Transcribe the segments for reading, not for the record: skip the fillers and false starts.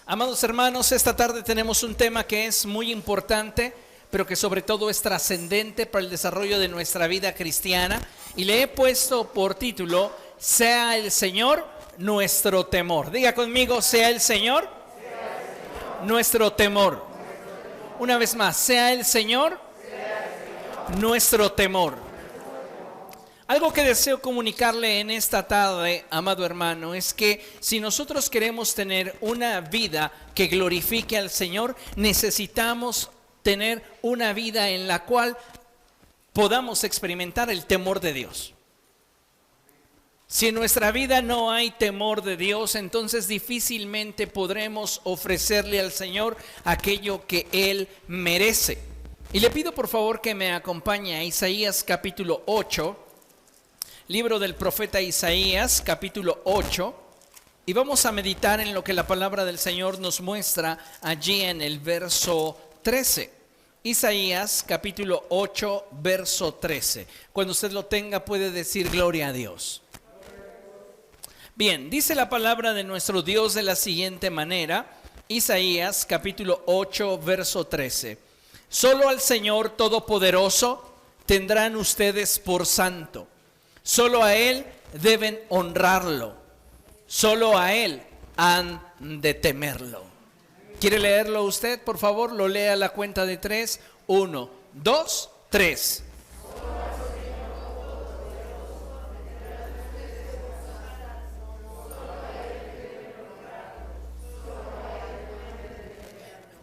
Amados hermanos, esta tarde tenemos un tema que es muy importante, pero que sobre todo es trascendente para el desarrollo de nuestra vida cristiana. Y le he puesto por título, sea el Señor nuestro temor. Diga conmigo, sea el Señor nuestro temor. Una vez más, sea el Señor nuestro temor. Algo que deseo comunicarle en esta tarde, amado hermano, es que si nosotros queremos tener una vida que glorifique al Señor, necesitamos tener una vida en la cual podamos experimentar el temor de Dios. Si en nuestra vida no hay temor de Dios, entonces difícilmente podremos ofrecerle al Señor aquello que Él merece. Y le pido por favor que me acompañe a Isaías capítulo 8, libro del profeta Isaías, capítulo 8, y vamos a meditar en lo que la palabra del Señor nos muestra allí en el verso 13. Isaías, capítulo 8, verso 13. Cuando usted lo tenga puede decir gloria a Dios. Bien, dice la palabra de nuestro Dios de la siguiente manera, Isaías, capítulo 8, verso 13. Solo al Señor Todopoderoso tendrán ustedes por santo. Solo a Él deben honrarlo. Solo a Él han de temerlo. ¿Quiere leerlo usted? Por favor, lo lea a la cuenta de 3. 1, 2, 3.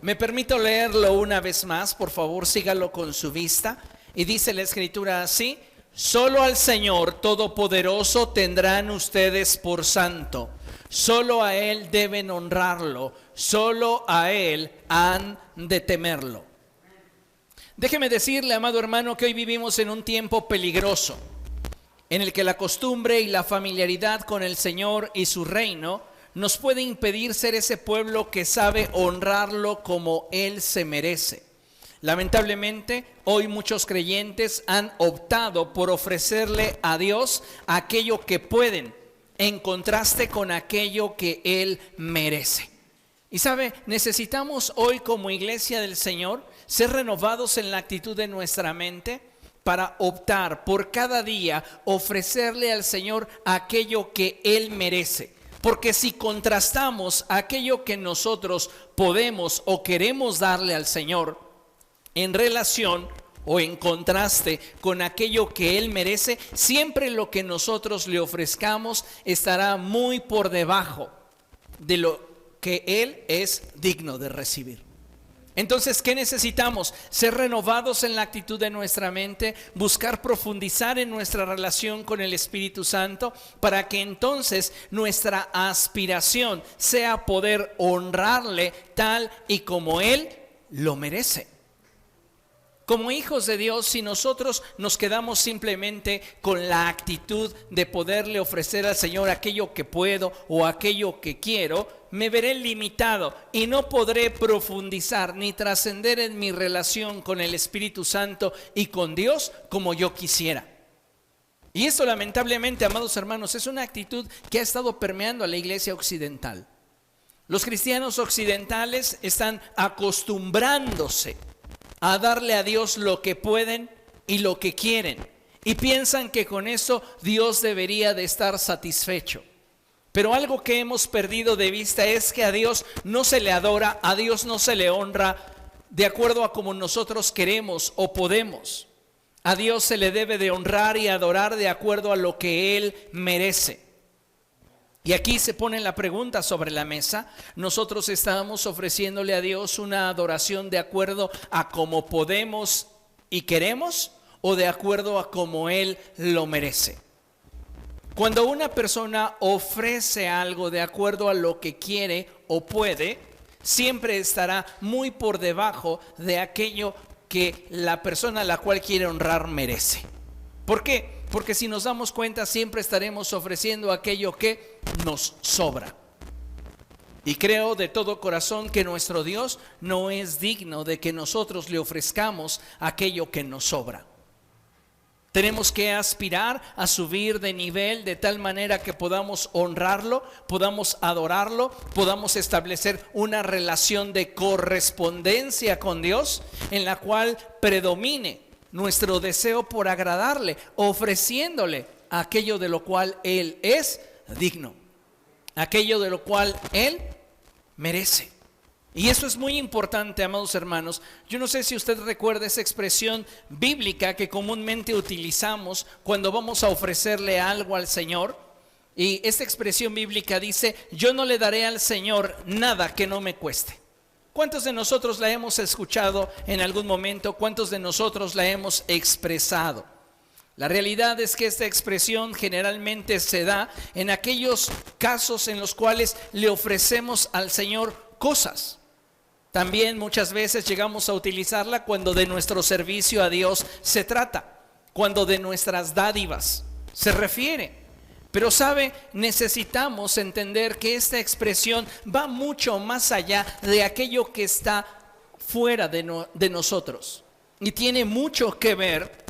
Me permito leerlo una vez más, por favor, sígalo con su vista. Y dice la Escritura así: solo al Señor Todopoderoso tendrán ustedes por santo. Solo a Él deben honrarlo. Solo a Él han de temerlo. Déjeme decirle, amado hermano, que hoy vivimos en un tiempo peligroso, en el que la costumbre y la familiaridad con el Señor y su reino nos puede impedir ser ese pueblo que sabe honrarlo como Él se merece. Lamentablemente, hoy muchos creyentes han optado por ofrecerle a Dios aquello que pueden, en contraste con aquello que Él merece. Y sabe, necesitamos hoy como iglesia del Señor ser renovados en la actitud de nuestra mente para optar por cada día ofrecerle al Señor aquello que Él merece. Porque si contrastamos aquello que nosotros podemos o queremos darle al Señor en relación o en contraste con aquello que Él merece, siempre lo que nosotros le ofrezcamos estará muy por debajo de lo que Él es digno de recibir. Entonces, ¿qué necesitamos? Ser renovados en la actitud de nuestra mente, buscar profundizar en nuestra relación con el Espíritu Santo, para que entonces nuestra aspiración sea poder honrarle tal y como Él lo merece. Como hijos de Dios, si nosotros nos quedamos simplemente con la actitud de poderle ofrecer al Señor aquello que puedo o aquello que quiero, me veré limitado y no podré profundizar ni trascender en mi relación con el Espíritu Santo y con Dios como yo quisiera. Y esto lamentablemente, amados hermanos, es una actitud que ha estado permeando a la iglesia occidental. Los cristianos occidentales están acostumbrándose a darle a Dios lo que pueden y lo que quieren, y piensan que con eso Dios debería de estar satisfecho. Pero algo que hemos perdido de vista es que a Dios no se le adora, a Dios no se le honra de acuerdo a como nosotros queremos o podemos. A Dios se le debe de honrar y adorar de acuerdo a lo que Él merece. Y aquí se pone la pregunta sobre la mesa: ¿nosotros estamos ofreciéndole a Dios una adoración de acuerdo a cómo podemos y queremos, o de acuerdo a cómo Él lo merece? Cuando una persona ofrece algo de acuerdo a lo que quiere o puede, siempre estará muy por debajo de aquello que la persona a la cual quiere honrar merece. ¿Por qué? Porque si nos damos cuenta, siempre estaremos ofreciendo aquello que nos sobra. Y creo de todo corazón que nuestro Dios no es digno de que nosotros le ofrezcamos aquello que nos sobra. Tenemos que aspirar a subir de nivel de tal manera que podamos honrarlo, podamos adorarlo, podamos establecer una relación de correspondencia con Dios en la cual predomine nuestro deseo por agradarle, ofreciéndole aquello de lo cual Él es digno, aquello de lo cual Él merece. Y eso es muy importante, amados hermanos. Yo no sé si usted recuerda esa expresión bíblica que comúnmente utilizamos cuando vamos a ofrecerle algo al Señor. Y esta expresión bíblica dice: yo no le daré al Señor nada que no me cueste. ¿Cuántos de nosotros la hemos escuchado en algún momento? ¿Cuántos de nosotros la hemos expresado? La realidad es que esta expresión generalmente se da en aquellos casos en los cuales le ofrecemos al Señor cosas. También muchas veces llegamos a utilizarla cuando de nuestro servicio a Dios se trata, cuando de nuestras dádivas se refiere. Pero sabe, necesitamos entender que esta expresión va mucho más allá de aquello que está fuera de nosotros. Y tiene mucho que ver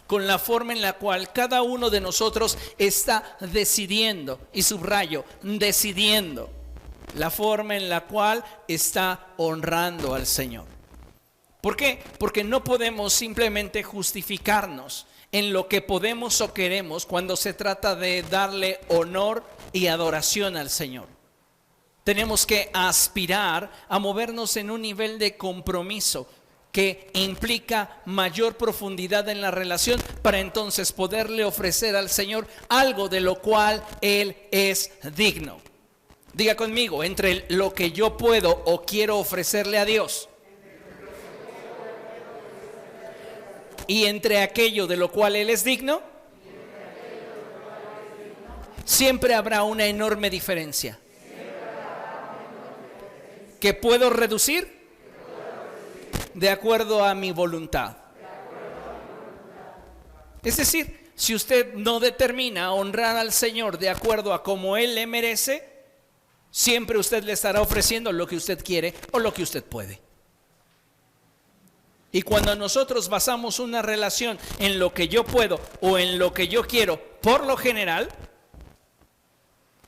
con la forma en la cual cada uno de nosotros está decidiendo, y subrayo, decidiendo, la forma en la cual está honrando al Señor. ¿Por qué? Porque no podemos simplemente justificarnos en lo que podemos o queremos cuando se trata de darle honor y adoración al Señor. Tenemos que aspirar a movernos en un nivel de compromiso que implica mayor profundidad en la relación para entonces poderle ofrecer al Señor algo de lo cual Él es digno. Diga conmigo, entre lo que yo puedo o quiero ofrecerle a Dios y entre aquello de lo cual Él es digno, siempre habrá una enorme diferencia. ¿Que puedo reducir? De acuerdo a mi voluntad. Es decir, si usted no determina honrar al Señor de acuerdo a como Él le merece, siempre usted le estará ofreciendo lo que usted quiere o lo que usted puede. Y cuando nosotros basamos una relación en lo que yo puedo o en lo que yo quiero, por lo general,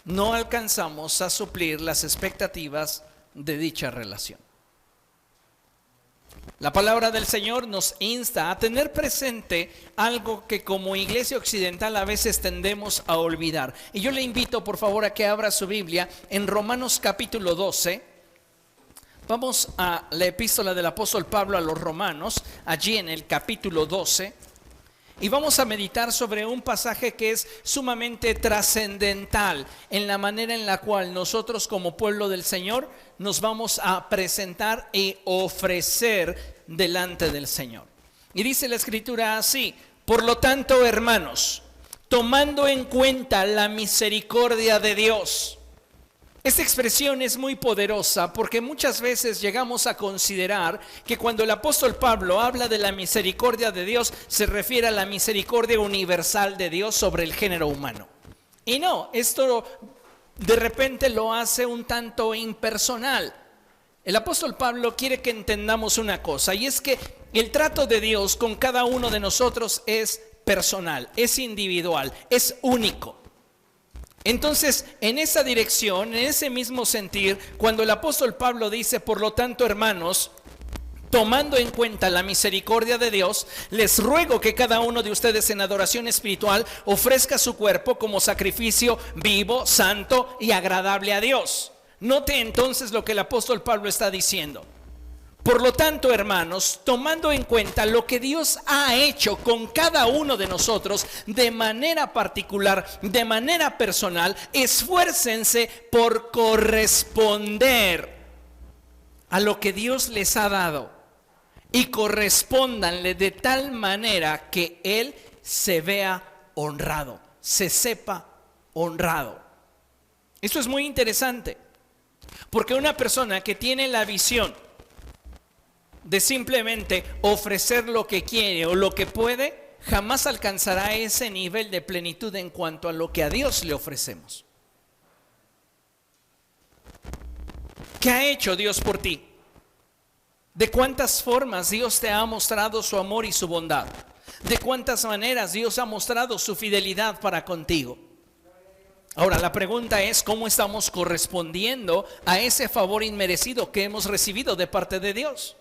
no alcanzamos a suplir las expectativas de dicha relación. La palabra del Señor nos insta a tener presente algo que como iglesia occidental a veces tendemos a olvidar. Y yo le invito por favor a que abra su Biblia en Romanos capítulo 12. Vamos a la epístola del apóstol Pablo a los Romanos, allí en el capítulo 12. Y vamos a meditar sobre un pasaje que es sumamente trascendental en la manera en la cual nosotros como pueblo del Señor nos vamos a presentar y ofrecer delante del Señor. Y dice la Escritura así: por lo tanto, hermanos, tomando en cuenta la misericordia de Dios. Esta expresión es muy poderosa porque muchas veces llegamos a considerar que cuando el apóstol Pablo habla de la misericordia de Dios, se refiere a la misericordia universal de Dios sobre el género humano. Y no, esto de repente lo hace un tanto impersonal. El apóstol Pablo quiere que entendamos una cosa, y es que el trato de Dios con cada uno de nosotros es personal, es individual, es único. Entonces, en esa dirección, en ese mismo sentir, cuando el apóstol Pablo dice, por lo tanto, hermanos, tomando en cuenta la misericordia de Dios, les ruego que cada uno de ustedes en adoración espiritual ofrezca su cuerpo como sacrificio vivo, santo y agradable a Dios. Note entonces lo que el apóstol Pablo está diciendo. Por lo tanto, hermanos, tomando en cuenta lo que Dios ha hecho con cada uno de nosotros de manera particular, de manera personal, esfuércense por corresponder a lo que Dios les ha dado y correspóndanle de tal manera que Él se vea honrado, se sepa honrado. Esto es muy interesante, porque una persona que tiene la visión de simplemente ofrecer lo que quiere o lo que puede, jamás alcanzará ese nivel de plenitud en cuanto a lo que a Dios le ofrecemos. ¿Qué ha hecho Dios por ti? ¿De cuántas formas Dios te ha mostrado su amor y su bondad? de cuántas maneras Dios ha mostrado su fidelidad para contigo. Ahora, la pregunta es, ¿cómo estamos correspondiendo a ese favor inmerecido que hemos recibido de parte de Dios?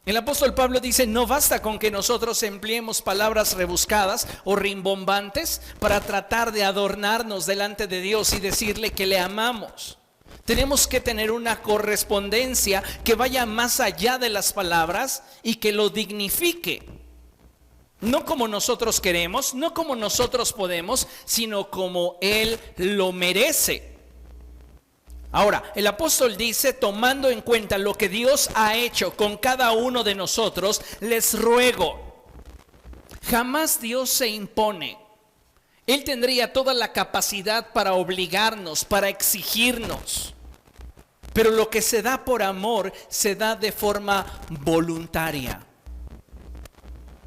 El apóstol Pablo dice, no basta con que nosotros empleemos palabras rebuscadas o rimbombantes para tratar de adornarnos delante de Dios y decirle que le amamos. Tenemos que tener una correspondencia que vaya más allá de las palabras y que lo dignifique. No como nosotros queremos, no como nosotros podemos, sino como Él lo merece. Ahora, el apóstol dice, tomando en cuenta lo que Dios ha hecho con cada uno de nosotros, les ruego. Jamás Dios se impone. Él tendría toda la capacidad para obligarnos, para exigirnos. Pero lo que se da por amor, se da de forma voluntaria.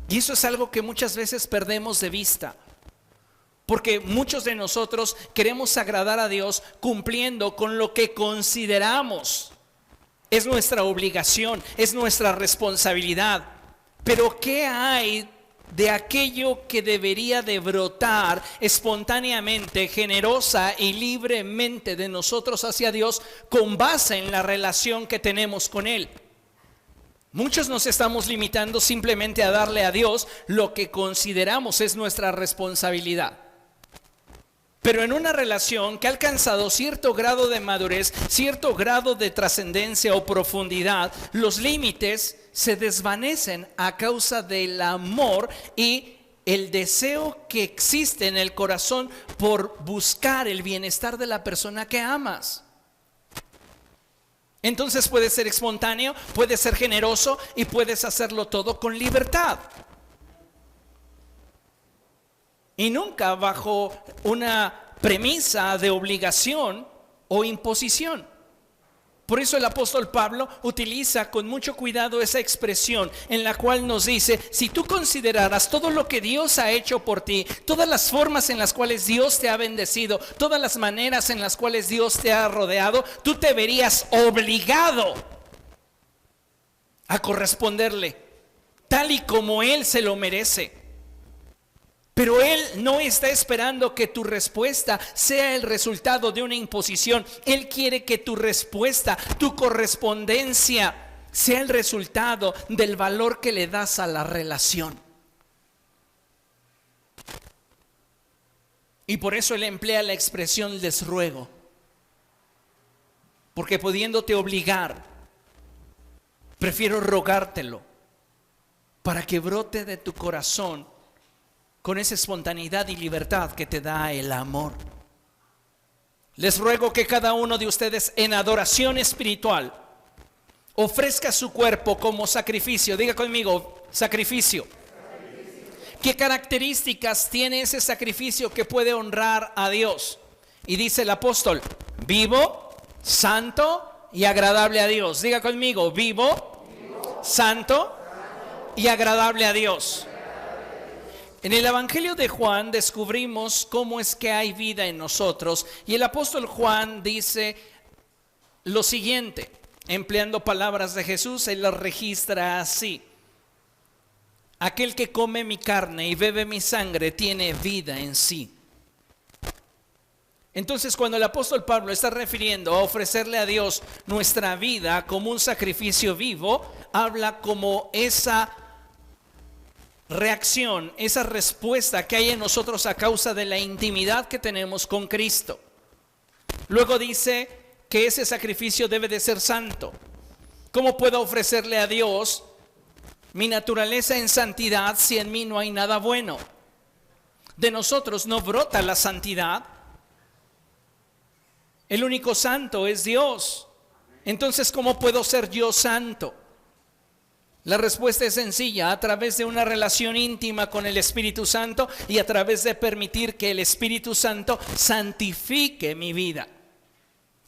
Y eso es algo que muchas veces perdemos de vista. Porque muchos de nosotros queremos agradar a Dios cumpliendo con lo que consideramos es nuestra obligación, es nuestra responsabilidad. Pero ¿qué hay de aquello que debería de brotar espontáneamente, generosa y libremente de nosotros hacia Dios con base en la relación que tenemos con Él? Muchos nos estamos limitando simplemente a darle a Dios lo que consideramos es nuestra responsabilidad. Pero en una relación que ha alcanzado cierto grado de madurez, cierto grado de trascendencia o profundidad, los límites se desvanecen a causa del amor y el deseo que existe en el corazón por buscar el bienestar de la persona que amas. Entonces puede ser espontáneo, puede ser generoso y puedes hacerlo todo con libertad. Y nunca bajo una premisa de obligación o imposición. Por eso el apóstol Pablo utiliza con mucho cuidado esa expresión en la cual nos dice, si tú consideraras todo lo que Dios ha hecho por ti, todas las formas en las cuales Dios te ha bendecido, todas las maneras en las cuales Dios te ha rodeado, tú te verías obligado a corresponderle, tal y como Él se lo merece. Pero Él no está esperando que tu respuesta sea el resultado de una imposición. Él quiere que tu respuesta, tu correspondencia, sea el resultado del valor que le das a la relación. Y por eso Él emplea la expresión les ruego. Porque pudiéndote obligar, prefiero rogártelo para que brote de tu corazón con esa espontaneidad y libertad que te da el amor. Les ruego que cada uno de ustedes en adoración espiritual ofrezca su cuerpo como sacrificio. Diga conmigo, sacrificio. ¿Qué características tiene ese sacrificio que puede honrar a Dios? Y dice el apóstol, vivo, santo y agradable a Dios. Diga conmigo, vivo, santo y agradable a Dios. En el Evangelio de Juan descubrimos cómo es que hay vida en nosotros y el apóstol Juan dice lo siguiente, empleando palabras de Jesús, él las registra así: aquel que come mi carne y bebe mi sangre tiene vida en sí. Entonces, cuando el apóstol Pablo está refiriendo a ofrecerle a Dios nuestra vida como un sacrificio vivo, habla como esa reacción, esa respuesta que hay en nosotros a causa de la intimidad que tenemos con Cristo. Luego dice que ese sacrificio debe de ser santo. ¿Cómo puedo ofrecerle a Dios mi naturaleza en santidad si en mí no hay nada bueno? De nosotros no brota la santidad. El único santo es Dios. Entonces, ¿cómo puedo ser yo santo? La respuesta es sencilla, a través de una relación íntima con el Espíritu Santo y a través de permitir que el Espíritu Santo santifique mi vida.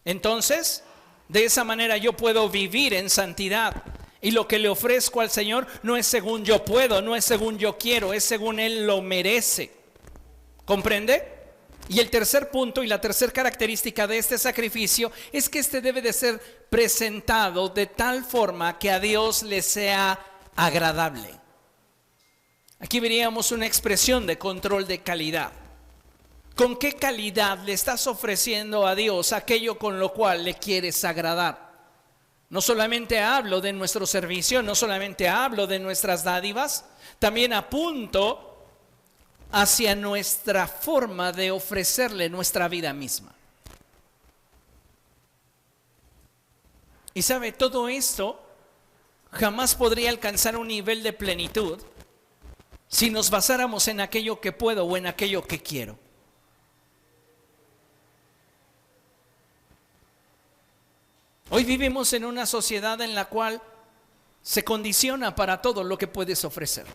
Entonces, de esa manera yo puedo vivir en santidad. Y lo que le ofrezco al Señor no es según yo puedo, no es según yo quiero, es según Él lo merece. ¿Comprende? Y el tercer punto y la tercera característica de este sacrificio es que este debe de ser presentado de tal forma que a Dios le sea agradable. Aquí veríamos una expresión de control de calidad. ¿Con qué calidad le estás ofreciendo a Dios aquello con lo cual le quieres agradar? No solamente hablo de nuestro servicio, no solamente hablo de nuestras dádivas, también apunto hacia nuestra forma de ofrecerle nuestra vida misma. Y sabe, todo esto jamás podría alcanzar un nivel de plenitud si nos basáramos en aquello que puedo o en aquello que quiero. Hoy vivimos en una sociedad en la cual se condiciona para todo lo que puedes ofrecer.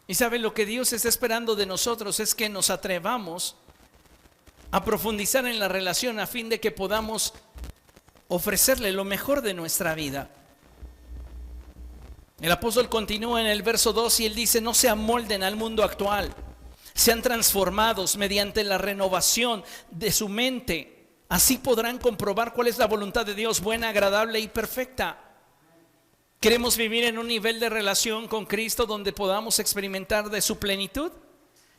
Y sabe, lo que Dios está esperando de nosotros es que nos atrevamos a profundizar en la relación a fin de que podamos ofrecerle lo mejor de nuestra vida. El apóstol continúa en el verso 2 y él dice: no se amolden al mundo actual, sean transformados mediante la renovación de su mente. Así podrán comprobar cuál es la voluntad de Dios, buena, agradable y perfecta. ¿Queremos vivir en un nivel de relación con Cristo donde podamos experimentar de su plenitud?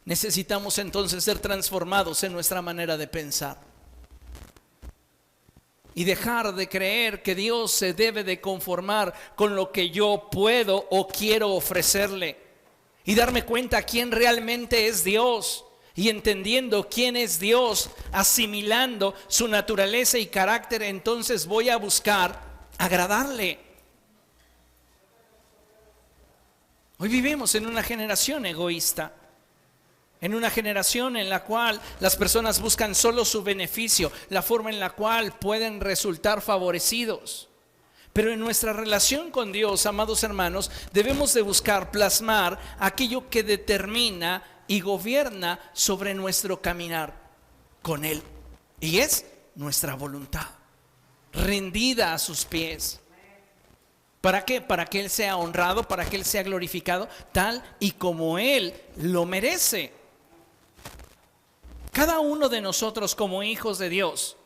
Necesitamos entonces ser transformados en nuestra manera de pensar y dejar de creer que Dios se debe de conformar con lo que yo puedo o quiero ofrecerle, y darme cuenta quién realmente es Dios, y entendiendo quién es Dios, asimilando su naturaleza y carácter, entonces voy a buscar agradarle. Hoy vivimos en una generación egoísta, en una generación en la cual las personas buscan solo su beneficio, la forma en la cual pueden resultar favorecidos. Pero en nuestra relación con Dios, amados hermanos, debemos de buscar plasmar aquello que determina y gobierna sobre nuestro caminar con Él, y es nuestra voluntad rendida a sus pies. ¿Para qué? Para que Él sea honrado, para que Él sea glorificado, tal y como Él lo merece. Cada uno de nosotros como hijos de Dios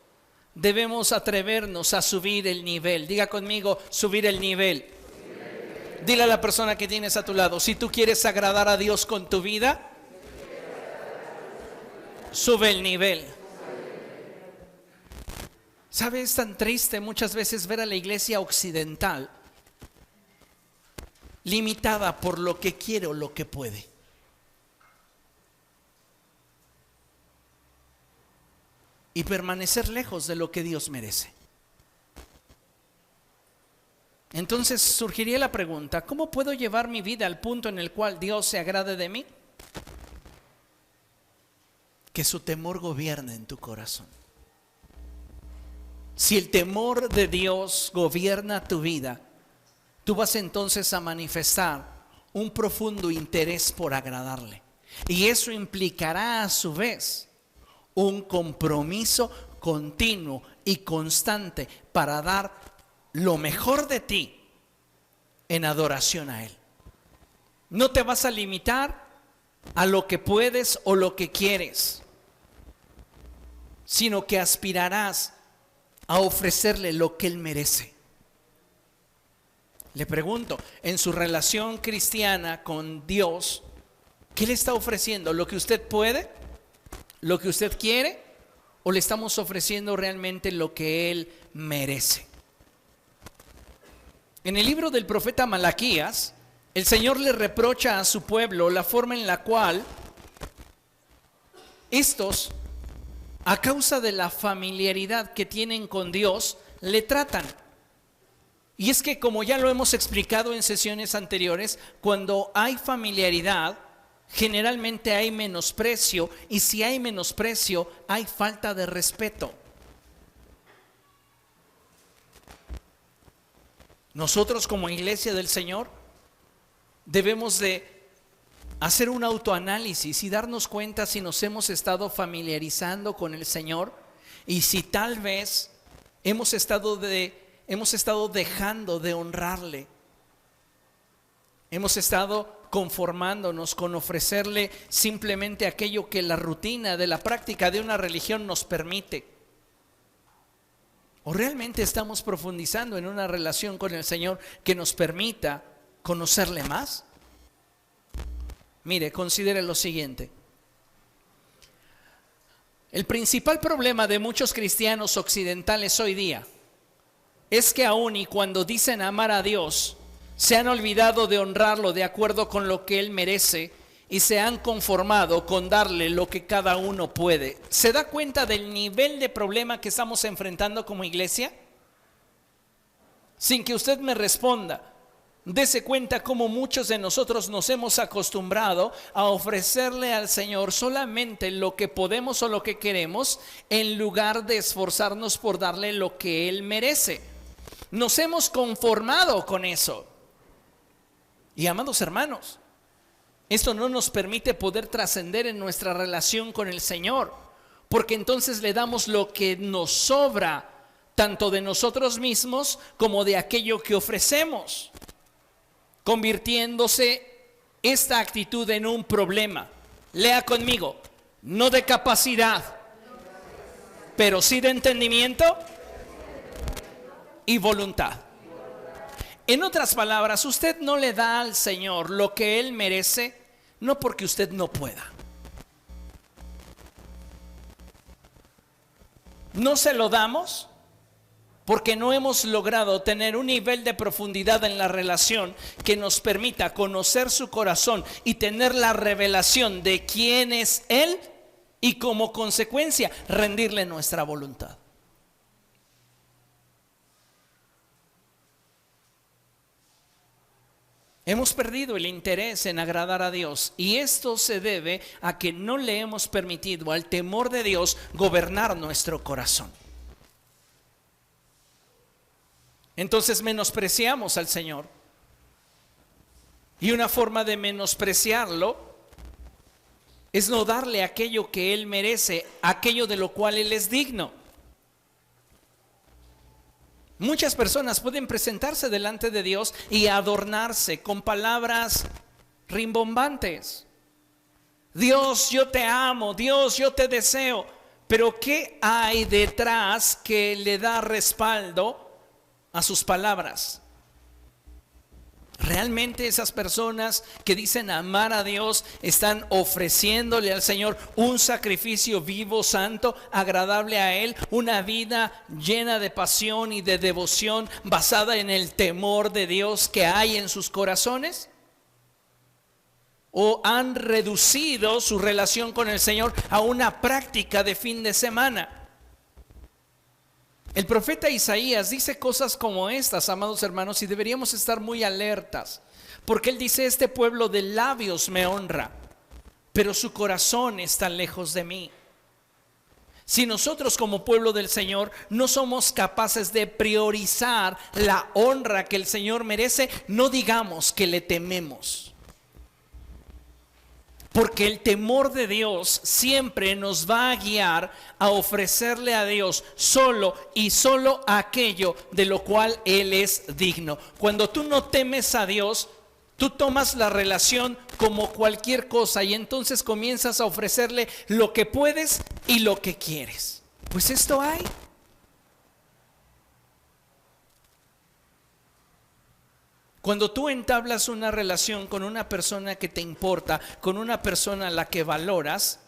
debemos atrevernos a subir el nivel. Diga conmigo, subir el nivel. Dile a la persona que tienes a tu lado: si tú quieres agradar a Dios con tu vida, sube el nivel. ¿Sabe? Es tan triste muchas veces ver a la iglesia occidental limitada por lo que quiere o lo que puede. Y permanecer lejos de lo que Dios merece. Entonces surgiría la pregunta: ¿cómo puedo llevar mi vida al punto en el cual Dios se agrade de mí? Que su temor gobierne en tu corazón. Si el temor de Dios gobierna tu vida, tú vas entonces a manifestar un profundo interés por agradarle. Y eso implicará a su vez un compromiso continuo y constante para dar lo mejor de ti en adoración a Él. No te vas a limitar a lo que puedes o lo que quieres, sino que aspirarás a ofrecerle lo que Él merece. Le pregunto, en su relación cristiana con Dios, ¿qué le está ofreciendo? ¿Lo que usted puede? ¿Lo que usted quiere? ¿O le estamos ofreciendo realmente lo que Él merece? En el libro del profeta Malaquías, el Señor le reprocha a su pueblo la forma en la cual estos, a causa de la familiaridad que tienen con Dios, le tratan. Y es que, como ya lo hemos explicado en sesiones anteriores, cuando hay familiaridad, generalmente hay menosprecio, y si hay menosprecio, hay falta de respeto. Nosotros como iglesia del Señor debemos de hacer un autoanálisis y darnos cuenta si nos hemos estado familiarizando con el Señor y si tal vez hemos estado dejando de honrarle. Hemos estado conformándonos con ofrecerle simplemente aquello que la rutina de la práctica de una religión nos permite. ¿O realmente estamos profundizando en una relación con el Señor que nos permita ¿Conocerle más? Mire, considere lo siguiente. El principal problema de muchos cristianos occidentales hoy día es que aun y cuando dicen amar a Dios, se han olvidado de honrarlo de acuerdo con lo que Él merece y se han conformado con darle lo que cada uno puede. ¿Se da cuenta del nivel de problema que estamos enfrentando como iglesia? Sin que usted me responda, dese cuenta cómo muchos de nosotros nos hemos acostumbrado a ofrecerle al Señor solamente lo que podemos o lo que queremos, en lugar de esforzarnos por darle lo que Él merece. Nos hemos conformado con eso. Y amados hermanos, esto no nos permite poder trascender en nuestra relación con el Señor, porque entonces le damos lo que nos sobra, tanto de nosotros mismos como de aquello que ofrecemos, convirtiéndose esta actitud en un problema. Lea conmigo, no de capacidad, pero sí de entendimiento y voluntad. En otras palabras, usted no le da al Señor lo que Él merece, no porque usted no pueda. No se lo damos porque no hemos logrado tener un nivel de profundidad en la relación que nos permita conocer su corazón y tener la revelación de quién es Él y como consecuencia rendirle nuestra voluntad. Hemos perdido el interés en agradar a Dios, y esto se debe a que no le hemos permitido al temor de Dios gobernar nuestro corazón. Entonces menospreciamos al Señor, y una forma de menospreciarlo es no darle aquello que Él merece, aquello de lo cual Él es digno. Muchas personas pueden presentarse delante de Dios y adornarse con palabras rimbombantes. Dios, yo te amo, Dios, yo te deseo. Pero ¿qué hay detrás que le da respaldo a sus palabras? ¿Realmente esas personas que dicen amar a Dios están ofreciéndole al Señor un sacrificio vivo, santo, agradable a Él? Una vida llena de pasión y de devoción basada en el temor de Dios que hay en sus corazones. ¿O han reducido su relación con el Señor a una práctica de fin de semana? El profeta Isaías dice cosas como estas, amados hermanos, y deberíamos estar muy alertas, porque él dice: este pueblo de labios me honra, pero su corazón está lejos de mí. Si nosotros como pueblo del Señor no somos capaces de priorizar la honra que el Señor merece, no digamos que le tememos. Porque el temor de Dios siempre nos va a guiar a ofrecerle a Dios solo y solo aquello de lo cual Él es digno. Cuando tú no temes a Dios, tú tomas la relación como cualquier cosa y entonces comienzas a ofrecerle lo que puedes y lo que quieres. Pues esto hay. Cuando tú entablas una relación con una persona que te importa, con una persona a la que valoras,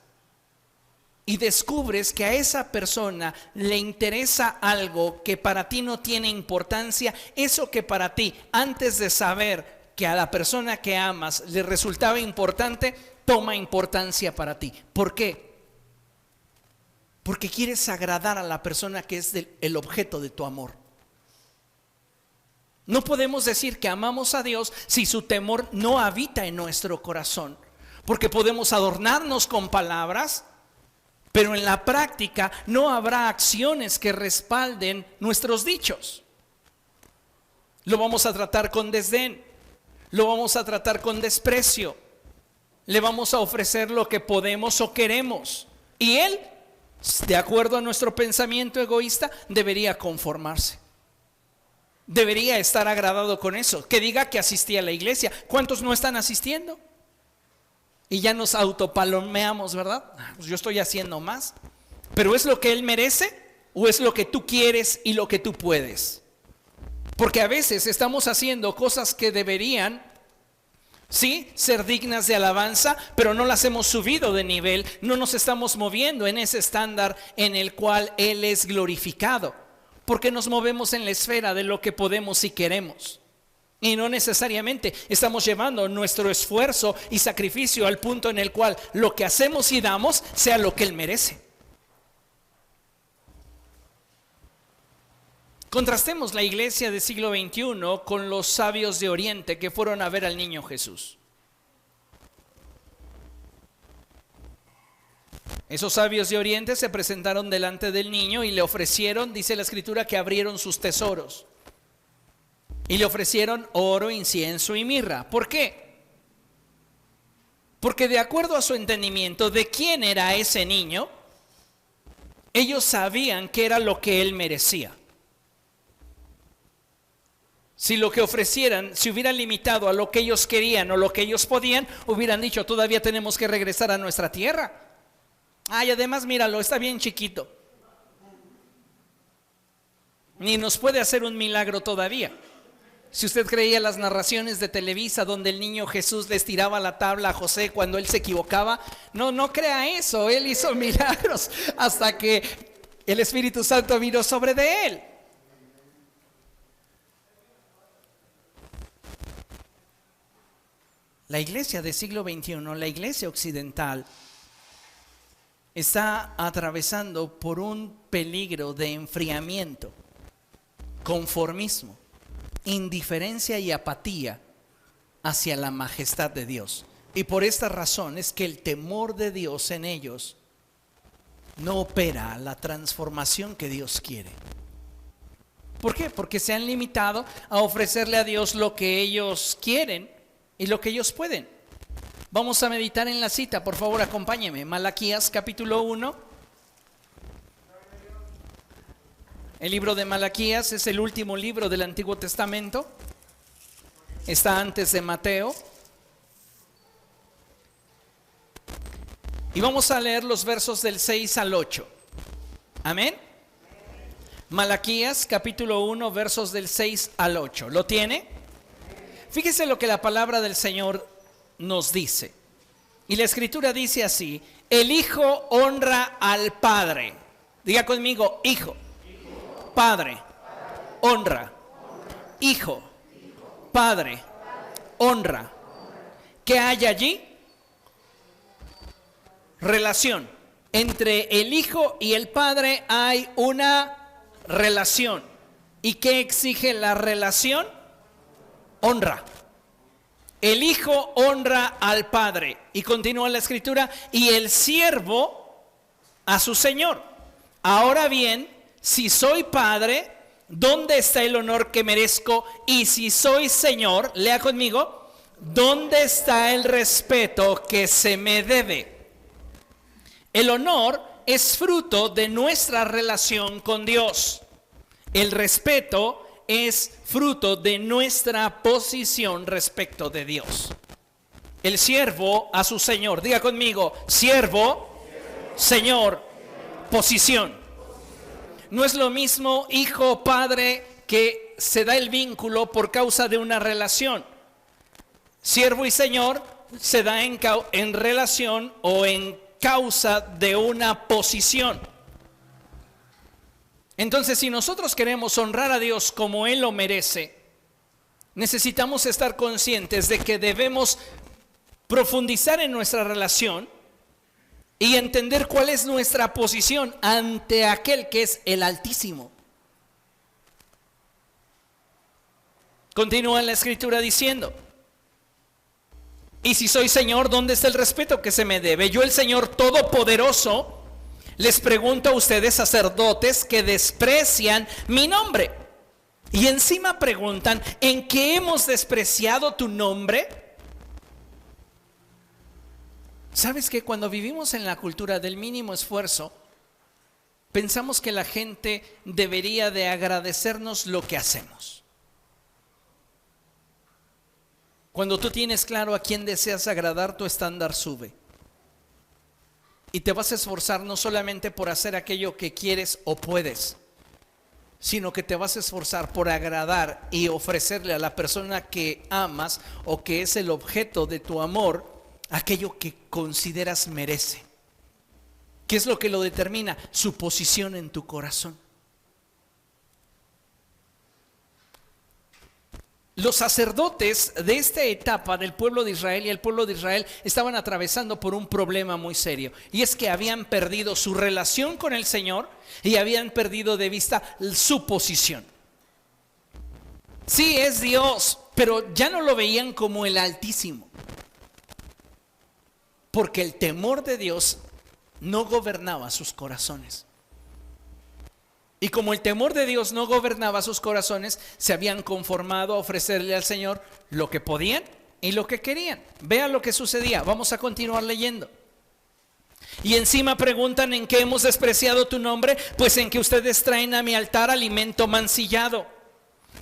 y descubres que a esa persona le interesa algo que para ti no tiene importancia, eso que para ti, antes de saber que a la persona que amas le resultaba importante, toma importancia para ti. ¿Por qué? Porque quieres agradar a la persona que es el objeto de tu amor. No podemos decir que amamos a Dios si su temor no habita en nuestro corazón, porque podemos adornarnos con palabras, pero en la práctica no habrá acciones que respalden nuestros dichos. Lo vamos a tratar con desdén, lo vamos a tratar con desprecio, le vamos a ofrecer lo que podemos o queremos, y Él, de acuerdo a nuestro pensamiento egoísta, debería conformarse. Debería estar agradado con eso. Que diga que asistía a la iglesia. ¿Cuántos no están asistiendo? Y ya nos autopalomeamos, ¿verdad? Pues yo estoy haciendo más. ¿Pero es lo que Él merece? ¿O es lo que tú quieres y lo que tú puedes? Porque a veces estamos haciendo cosas que deberían, sí, ser dignas de alabanza, pero no las hemos subido de nivel, no nos estamos moviendo en ese estándar en el cual Él es glorificado, porque nos movemos en la esfera de lo que podemos y queremos. Y no necesariamente estamos llevando nuestro esfuerzo y sacrificio al punto en el cual lo que hacemos y damos sea lo que Él merece. Contrastemos la iglesia del siglo XXI con los sabios de Oriente que fueron a ver al niño Jesús. Esos sabios de Oriente se presentaron delante del niño y le ofrecieron, dice la Escritura, que abrieron sus tesoros. Y le ofrecieron oro, incienso y mirra. ¿Por qué? Porque de acuerdo a su entendimiento de quién era ese niño, ellos sabían que era lo que él merecía. Si lo que ofrecieran se hubiera limitado a lo que ellos querían o lo que ellos podían, hubieran dicho, todavía tenemos que regresar a nuestra tierra. Y además míralo, está bien chiquito. Ni nos puede hacer un milagro todavía. Si usted creía las narraciones de Televisa donde el niño Jesús les tiraba la tabla a José cuando él se equivocaba, no crea eso. Él hizo milagros hasta que el Espíritu Santo vino sobre de él. La iglesia del siglo XXI, la iglesia occidental, está atravesando por un peligro de enfriamiento, conformismo, indiferencia y apatía hacia la majestad de Dios. Y por esta razón es que el temor de Dios en ellos no opera la transformación que Dios quiere. ¿Por qué? Porque se han limitado a ofrecerle a Dios lo que ellos quieren y lo que ellos pueden. Vamos a meditar en la cita, por favor, acompáñeme. Malaquías capítulo 1. El libro de Malaquías es el último libro del Antiguo Testamento. Está antes de Mateo. Y vamos a leer los versos del 6 al 8. Amén. Malaquías capítulo 1, versos del 6 al 8. ¿Lo tiene? Fíjese lo que la palabra del Señor nos dice. Y la Escritura dice así: el Hijo honra al Padre. Diga conmigo, Hijo. Padre, honra. Hijo, Padre, honra. ¿Qué hay allí? Relación. Entre el Hijo y el Padre hay una relación. ¿Y qué exige la relación? Honra. El Hijo honra al Padre. Y continúa la Escritura: y el siervo a su Señor. Ahora bien, si soy Padre, ¿dónde está el honor que merezco? Y si soy Señor, lea conmigo, ¿dónde está el respeto que se me debe? El honor es fruto de nuestra relación con Dios. El respeto es fruto de nuestra posición respecto de Dios. El siervo a su Señor. Diga conmigo, siervo, Señor, posición. No es lo mismo hijo, padre, que se da el vínculo por causa de una relación. Siervo y Señor se da en relación o en causa de una posición. Entonces, si nosotros queremos honrar a Dios como Él lo merece, necesitamos estar conscientes de que debemos profundizar en nuestra relación y entender cuál es nuestra posición ante aquel que es el Altísimo. Continúa la Escritura diciendo: y si soy Señor, ¿dónde está el respeto que se me debe? Yo, el Señor Todopoderoso, les pregunto a ustedes, sacerdotes, que desprecian mi nombre. Y encima preguntan, ¿en qué hemos despreciado tu nombre? ¿Sabes que cuando vivimos en la cultura del mínimo esfuerzo, pensamos que la gente debería de agradecernos lo que hacemos? Cuando tú tienes claro a quién deseas agradar, tu estándar sube. Y te vas a esforzar no solamente por hacer aquello que quieres o puedes, sino que te vas a esforzar por agradar y ofrecerle a la persona que amas o que es el objeto de tu amor aquello que consideras merece. ¿Qué es lo que lo determina? Su posición en tu corazón. Los sacerdotes de esta etapa del pueblo de Israel y el pueblo de Israel estaban atravesando por un problema muy serio, y es que habían perdido su relación con el Señor y habían perdido de vista su posición. Sí, es Dios, pero ya no lo veían como el Altísimo, porque el temor de Dios no gobernaba sus corazones. Y como el temor de Dios no gobernaba sus corazones, se habían conformado a ofrecerle al Señor lo que podían y lo que querían. Vean lo que sucedía. Vamos a continuar leyendo. Y encima preguntan: ¿en qué hemos despreciado tu nombre? Pues en que ustedes traen a mi altar alimento mancillado.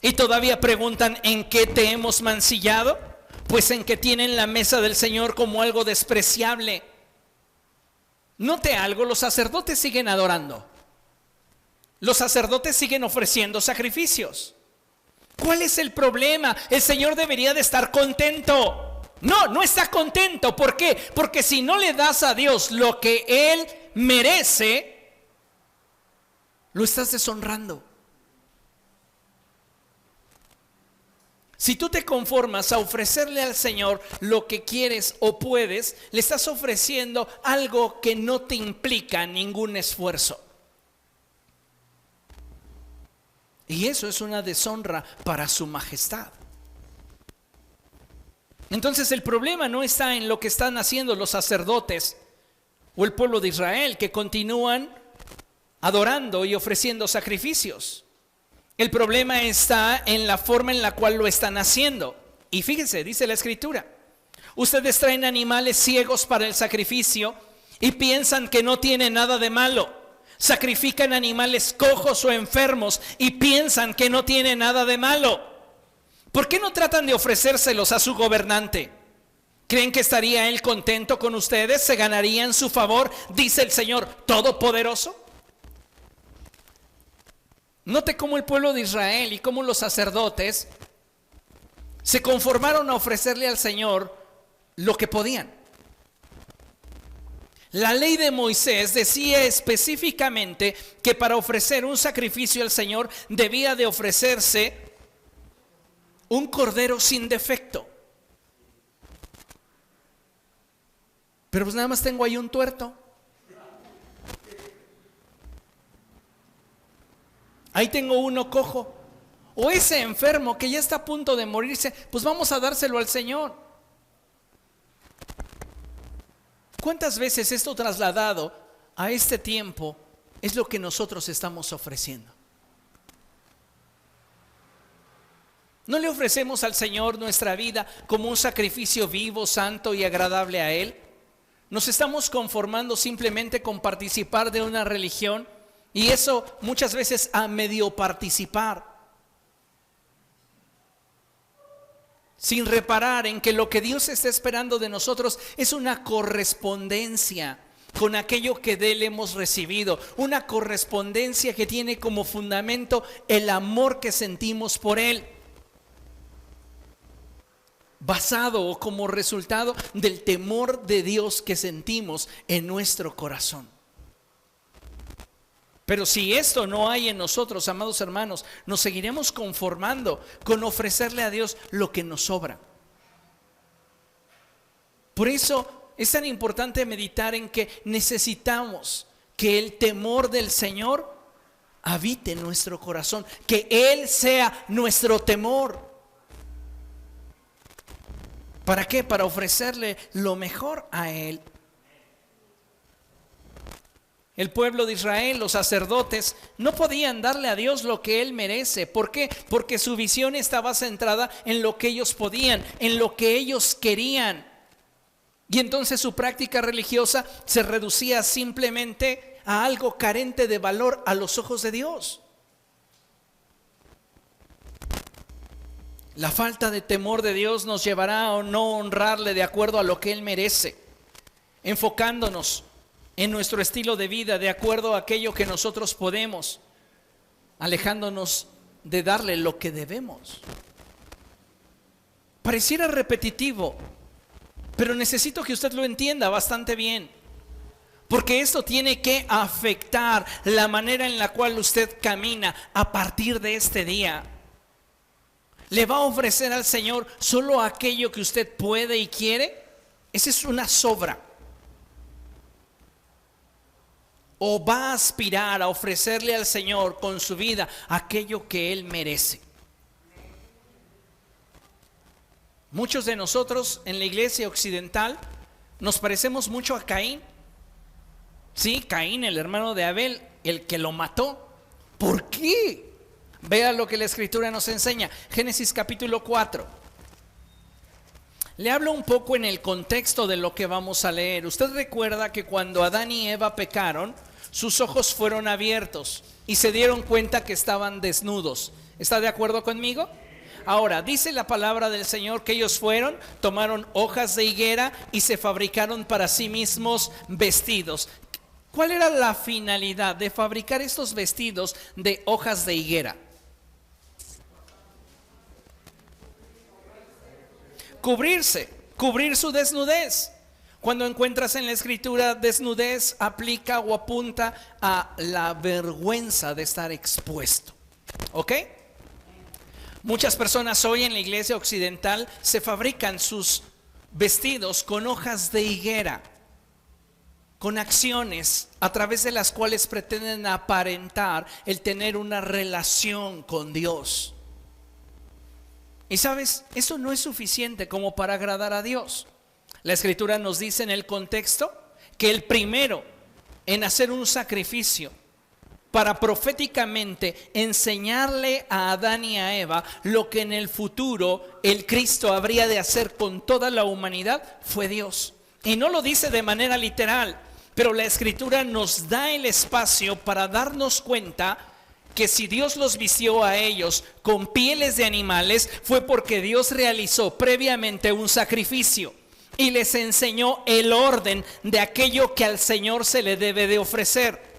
Y todavía preguntan: ¿en qué te hemos mancillado? Pues en que tienen la mesa del Señor como algo despreciable. Note algo: los sacerdotes siguen adorando. Los sacerdotes siguen ofreciendo sacrificios. ¿Cuál es el problema? El Señor debería de estar contento. No, no está contento. ¿Por qué? Porque si no le das a Dios lo que Él merece, lo estás deshonrando. Si tú te conformas a ofrecerle al Señor lo que quieres o puedes, le estás ofreciendo algo que no te implica ningún esfuerzo. Y eso es una deshonra para su majestad. Entonces el problema no está en lo que están haciendo los sacerdotes o el pueblo de Israel, que continúan adorando y ofreciendo sacrificios. El problema está en la forma en la cual lo están haciendo. Y fíjense, dice la Escritura: ustedes traen animales ciegos para el sacrificio y piensan que no tiene nada de malo. Sacrifican animales cojos o enfermos y piensan que no tiene nada de malo. ¿Por qué no tratan de ofrecérselos a su gobernante? ¿Creen que estaría él contento con ustedes? ¿Se ganarían su favor? Dice el Señor Todopoderoso. Note cómo el pueblo de Israel y cómo los sacerdotes se conformaron a ofrecerle al Señor lo que podían. La ley de Moisés decía específicamente que para ofrecer un sacrificio al Señor debía de ofrecerse un cordero sin defecto. Pero pues nada más tengo ahí un tuerto. Ahí tengo uno cojo. O ese enfermo que ya está a punto de morirse, pues vamos a dárselo al Señor. ¿Cuántas veces esto trasladado a este tiempo es lo que nosotros estamos ofreciendo? ¿No le ofrecemos al Señor nuestra vida como un sacrificio vivo, santo y agradable a Él? ¿Nos estamos conformando simplemente con participar de una religión? Y eso muchas veces a medio participar, sin reparar en que lo que Dios está esperando de nosotros es una correspondencia con aquello que de Él hemos recibido, una correspondencia que tiene como fundamento el amor que sentimos por Él, basado o como resultado del temor de Dios que sentimos en nuestro corazón. Pero si esto no hay en nosotros, amados hermanos, nos seguiremos conformando con ofrecerle a Dios lo que nos sobra. Por eso es tan importante meditar en que necesitamos que el temor del Señor habite en nuestro corazón, que Él sea nuestro temor. ¿Para qué? Para ofrecerle lo mejor a Él. El pueblo de Israel, los sacerdotes, no podían darle a Dios lo que Él merece. ¿Por qué? Porque su visión estaba centrada en lo que ellos podían, en lo que ellos querían. Y entonces su práctica religiosa se reducía simplemente a algo carente de valor a los ojos de Dios. La falta de temor de Dios nos llevará a no honrarle de acuerdo a lo que Él merece, enfocándonos en nuestro estilo de vida de acuerdo a aquello que nosotros podemos, alejándonos de darle lo que debemos. Pareciera repetitivo, pero necesito que usted lo entienda bastante bien, porque esto tiene que afectar la manera en la cual usted camina a partir de este día. ¿Le va a ofrecer al Señor solo aquello que usted puede y quiere? Esa es una sobra. ¿O va a aspirar a ofrecerle al Señor con su vida aquello que Él merece? Muchos de nosotros en la iglesia occidental nos parecemos mucho a Caín. Sí, Caín, el hermano de Abel, el que lo mató. ¿Por qué? Vea lo que la Escritura nos enseña. Génesis capítulo 4. Le hablo un poco en el contexto de lo que vamos a leer. Usted recuerda que cuando Adán y Eva pecaron, sus ojos fueron abiertos y se dieron cuenta que estaban desnudos. ¿Está de acuerdo conmigo? Ahora, dice la palabra del Señor que ellos fueron, tomaron hojas de higuera y se fabricaron para sí mismos vestidos. ¿Cuál era la finalidad de fabricar estos vestidos de hojas de higuera? Cubrirse, cubrir su desnudez. Cuando encuentras en la Escritura desnudez, aplica o apunta a la vergüenza de estar expuesto. ¿Ok? Muchas personas hoy en la iglesia occidental se fabrican sus vestidos con hojas de higuera, con acciones a través de las cuales pretenden aparentar el tener una relación con Dios. Y sabes, eso no es suficiente como para agradar a Dios. La Escritura nos dice en el contexto que el primero en hacer un sacrificio para proféticamente enseñarle a Adán y a Eva lo que en el futuro el Cristo habría de hacer con toda la humanidad fue Dios. Y no lo dice de manera literal, pero la Escritura nos da el espacio para darnos cuenta que si Dios los vistió a ellos con pieles de animales, fue porque Dios realizó previamente un sacrificio y les enseñó el orden de aquello que al Señor se le debe de ofrecer.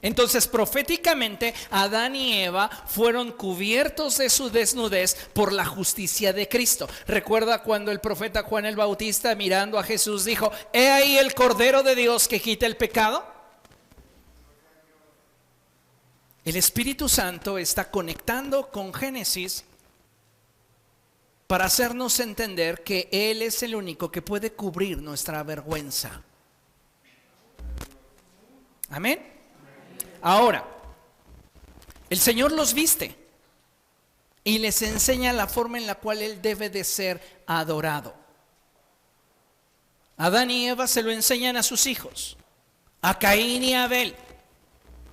Entonces, proféticamente, Adán y Eva fueron cubiertos de su desnudez por la justicia de Cristo. ¿Recuerda cuando el profeta Juan el Bautista, mirando a Jesús, dijo: "He ahí el Cordero de Dios que quita el pecado"? El Espíritu Santo está conectando con Génesis para hacernos entender que Él es el único que puede cubrir nuestra vergüenza. Amén. Ahora, el Señor los viste y les enseña la forma en la cual Él debe de ser adorado. Adán y Eva se lo enseñan a sus hijos, a Caín y a Abel.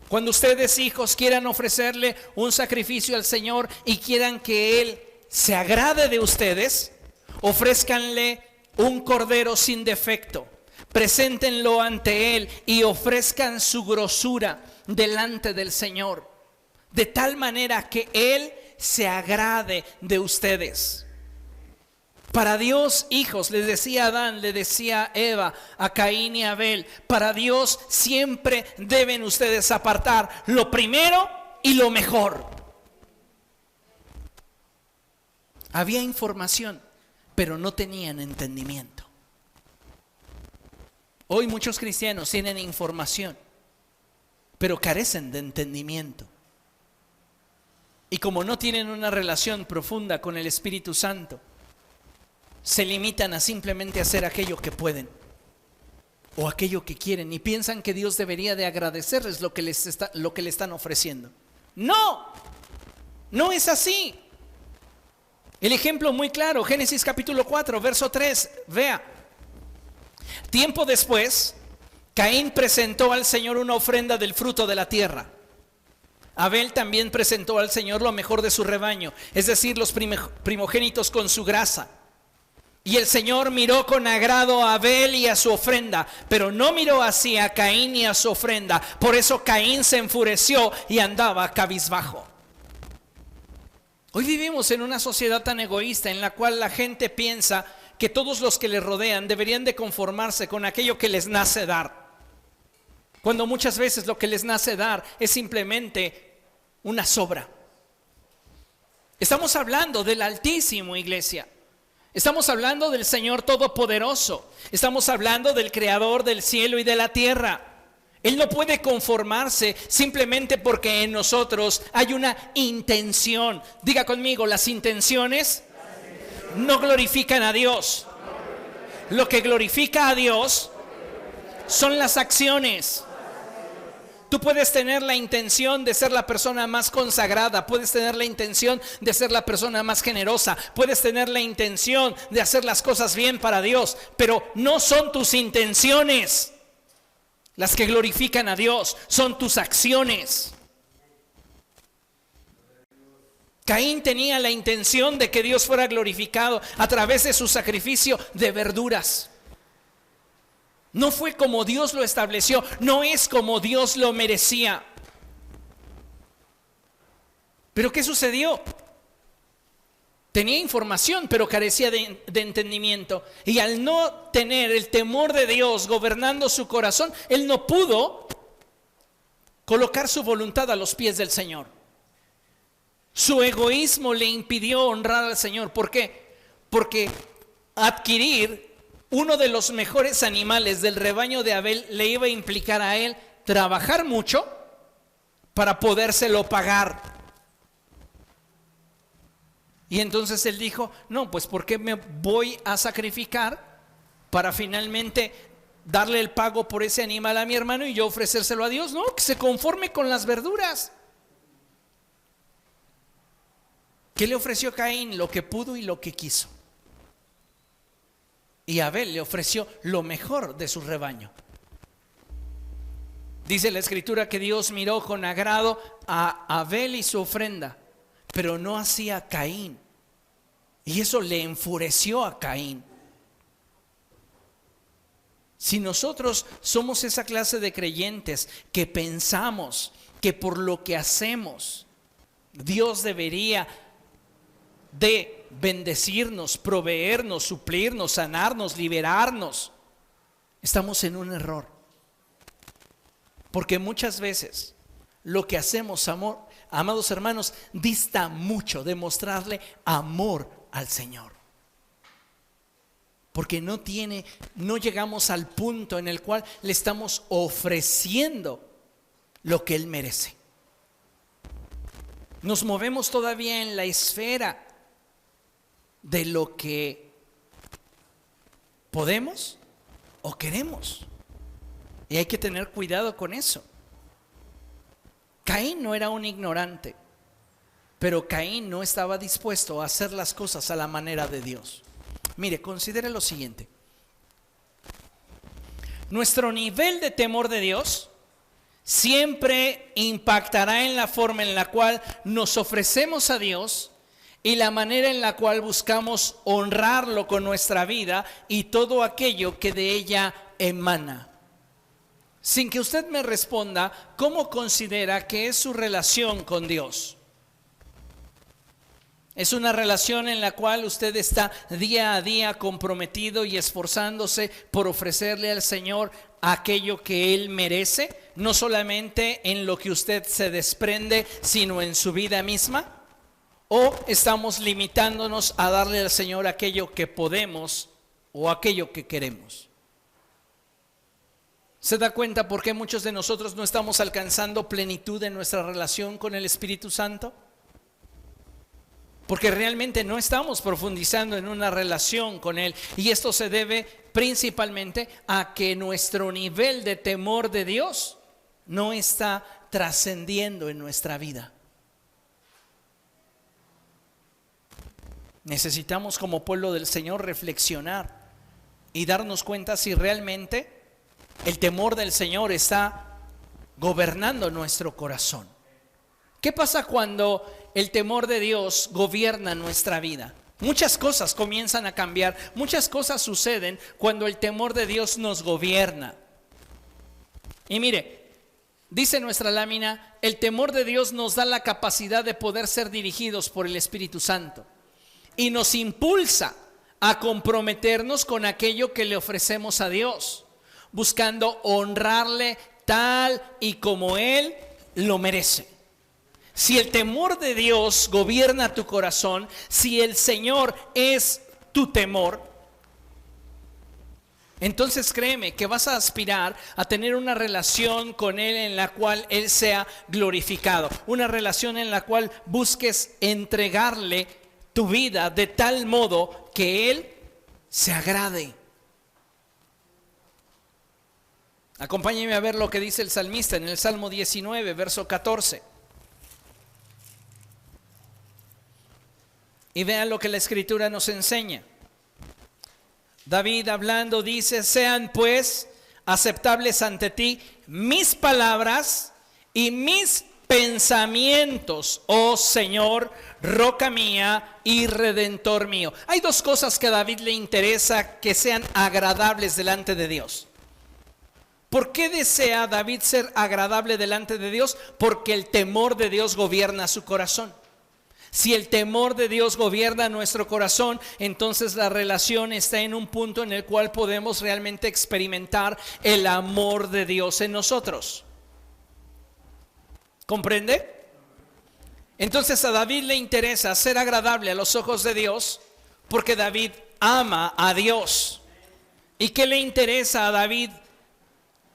Cuando ustedes, hijos, quieran ofrecerle un sacrificio al Señor y quieran que Él se agrade de ustedes, ofrézcanle un cordero sin defecto, preséntenlo ante Él y ofrezcan su grosura delante del Señor, de tal manera que Él se agrade de ustedes. Para Dios, hijos, les decía Adán, le decía Eva, a Caín y Abel, para Dios siempre deben ustedes apartar lo primero y lo mejor. Había información, pero no tenían entendimiento. Hoy muchos cristianos tienen información, pero carecen de entendimiento. Y como no tienen una relación profunda con el Espíritu Santo, se limitan a simplemente hacer aquello que pueden o aquello que quieren y piensan que Dios debería de agradecerles lo que le están ofreciendo. No, no es así. El ejemplo muy claro, Génesis capítulo 4, verso 3, vea. Tiempo después, Caín presentó al Señor una ofrenda del fruto de la tierra. Abel también presentó al Señor lo mejor de su rebaño, es decir, los primogénitos con su grasa. Y el Señor miró con agrado a Abel y a su ofrenda, pero no miró así a Caín y a su ofrenda. Por eso Caín se enfureció y andaba cabizbajo. Hoy vivimos en una sociedad tan egoísta en la cual la gente piensa que todos los que les rodean deberían de conformarse con aquello que les nace dar, cuando muchas veces lo que les nace dar es simplemente una sobra. Estamos hablando del Altísimo, iglesia. Estamos hablando del Señor Todopoderoso. Estamos hablando del Creador del cielo y de la tierra. Él no puede conformarse simplemente porque en nosotros hay una intención. Diga conmigo, las intenciones no glorifican a Dios. Lo que glorifica a Dios son las acciones. Tú puedes tener la intención de ser la persona más consagrada, puedes tener la intención de ser la persona más generosa, puedes tener la intención de hacer las cosas bien para Dios, pero no son tus intenciones las que glorifican a Dios, son tus acciones. Caín tenía la intención de que Dios fuera glorificado a través de su sacrificio de verduras. No fue como Dios lo estableció, no es como Dios lo merecía. ¿Pero qué sucedió? Tenía información, pero carecía de entendimiento. Y al no tener el temor de Dios gobernando su corazón, él no pudo colocar su voluntad a los pies del Señor. Su egoísmo le impidió honrar al Señor. ¿Por qué? Porque adquirir uno de los mejores animales del rebaño de Abel le iba a implicar a él trabajar mucho para podérselo pagar. Y entonces él dijo, no, pues ¿por qué me voy a sacrificar para finalmente darle el pago por ese animal a mi hermano y yo ofrecérselo a Dios? No, que se conforme con las verduras. ¿Qué le ofreció Caín? Lo que pudo y lo que quiso. Y Abel le ofreció lo mejor de su rebaño. Dice la Escritura que Dios miró con agrado a Abel y su ofrenda, pero no hacía a Caín. Y eso le enfureció a Caín. Si nosotros somos esa clase de creyentes que pensamos que por lo que hacemos Dios debería de bendecirnos, proveernos, suplirnos, sanarnos, liberarnos, estamos en un error. Porque muchas veces lo que hacemos, amados hermanos, dista mucho de mostrarle amor al Señor. Porque no llegamos al punto en el cual le estamos ofreciendo lo que Él merece. Nos movemos todavía en la esfera de lo que podemos o queremos. Y hay que tener cuidado con eso. Caín no era un ignorante, pero Caín no estaba dispuesto a hacer las cosas a la manera de Dios. Mire, considere lo siguiente. Nuestro nivel de temor de Dios siempre impactará en la forma en la cual nos ofrecemos a Dios y la manera en la cual buscamos honrarlo con nuestra vida y todo aquello que de ella emana. Sin que usted me responda, ¿cómo considera que es su relación con Dios? ¿Es una relación en la cual usted está día a día comprometido y esforzándose por ofrecerle al Señor aquello que Él merece? No solamente en lo que usted se desprende, sino en su vida misma. ¿O estamos limitándonos a darle al Señor aquello que podemos o aquello que queremos? ¿Se da cuenta por qué muchos de nosotros no estamos alcanzando plenitud en nuestra relación con el Espíritu Santo? Porque realmente no estamos profundizando en una relación con Él. Y esto se debe principalmente a que nuestro nivel de temor de Dios no está trascendiendo en nuestra vida. Necesitamos como pueblo del Señor reflexionar y darnos cuenta si realmente el temor del Señor está gobernando nuestro corazón. ¿Qué pasa cuando el temor de Dios gobierna nuestra vida? Muchas cosas comienzan a cambiar, muchas cosas suceden cuando el temor de Dios nos gobierna. Y mire, dice nuestra lámina, el temor de Dios nos da la capacidad de poder ser dirigidos por el Espíritu Santo. Y nos impulsa a comprometernos con aquello que le ofrecemos a Dios, buscando honrarle tal y como Él lo merece. Si el temor de Dios gobierna tu corazón, si el Señor es tu temor, entonces créeme que vas a aspirar a tener una relación con Él en la cual Él sea glorificado. Una relación en la cual busques entregarle tu vida de tal modo que Él se agrade. Acompáñenme a ver lo que dice el salmista en el Salmo 19, verso 14. Y vean lo que la Escritura nos enseña. David hablando dice: sean pues aceptables ante ti mis palabras y mis pensamientos, oh Señor, roca mía y redentor mío. Hay dos cosas que a David le interesa que sean agradables delante de Dios. ¿Por qué desea David ser agradable delante de Dios? Porque el temor de Dios gobierna su corazón. Si el temor de Dios gobierna nuestro corazón, entonces la relación está en un punto en el cual podemos realmente experimentar el amor de Dios en nosotros. ¿Comprende? Entonces a David le interesa ser agradable a los ojos de Dios porque David ama a Dios. ¿Y qué le interesa a David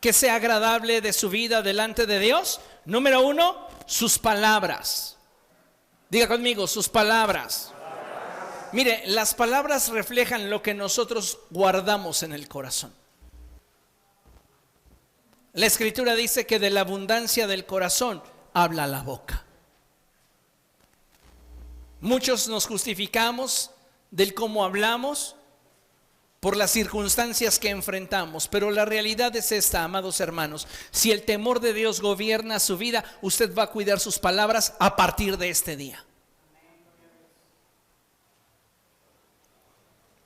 que sea agradable de su vida delante de Dios? Número uno, sus palabras. Diga conmigo, sus palabras. Mire, las palabras reflejan lo que nosotros guardamos en el corazón. La Escritura dice que de la abundancia del corazón habla la boca. Muchos nos justificamos del cómo hablamos por las circunstancias que enfrentamos, pero la realidad es esta, amados hermanos: si el temor de Dios gobierna su vida, usted va a cuidar sus palabras a partir de este día.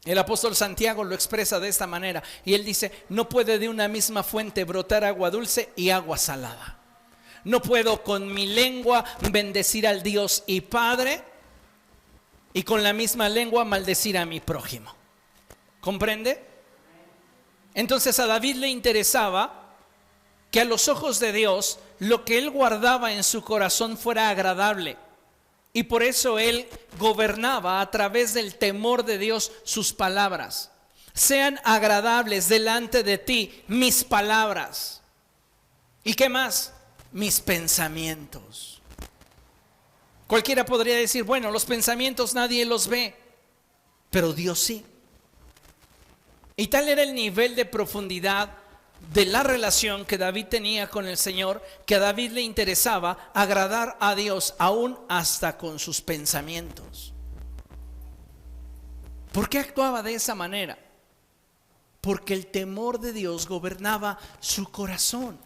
El apóstol Santiago lo expresa de esta manera, y él dice: no puede de una misma fuente brotar agua dulce y agua salada. No puedo con mi lengua bendecir al Dios y Padre, y con la misma lengua maldecir a mi prójimo. ¿Comprende? Entonces a David le interesaba que a los ojos de Dios lo que él guardaba en su corazón fuera agradable. Y por eso él gobernaba a través del temor de Dios sus palabras. Sean agradables delante de ti mis palabras. ¿Y qué más? Mis pensamientos. Cualquiera podría decir: bueno, los pensamientos nadie los ve, pero Dios sí. Y tal era el nivel de profundidad de la relación que David tenía con el Señor, que a David le interesaba agradar a Dios aún hasta con sus pensamientos. ¿Por qué actuaba de esa manera? Porque el temor de Dios gobernaba su corazón.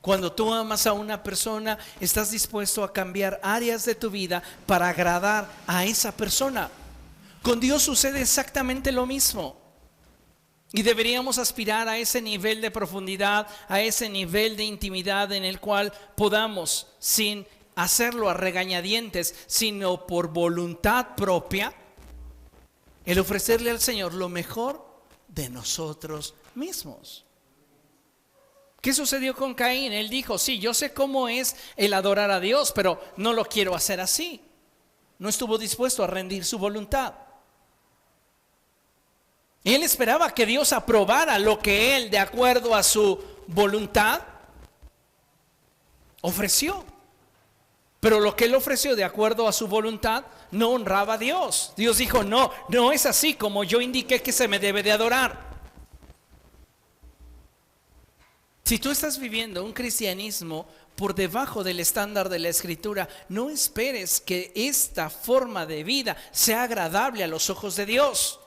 Cuando tú amas a una persona, estás dispuesto a cambiar áreas de tu vida para agradar a esa persona. Con Dios sucede exactamente lo mismo. Y deberíamos aspirar a ese nivel de profundidad, a ese nivel de intimidad en el cual podamos, sin hacerlo a regañadientes, sino por voluntad propia, el ofrecerle al Señor lo mejor de nosotros mismos. ¿Qué sucedió con Caín? Él dijo: sí, yo sé cómo es el adorar a Dios, pero no lo quiero hacer así. No estuvo dispuesto a rendir su voluntad. Y él esperaba que Dios aprobara lo que él, de acuerdo a su voluntad, ofreció. Pero lo que él ofreció de acuerdo a su voluntad no honraba a Dios. Dios dijo: no, no es así como yo indiqué que se me debe de adorar. Si tú estás viviendo un cristianismo por debajo del estándar de la Escritura, no esperes que esta forma de vida sea agradable a los ojos de Dios.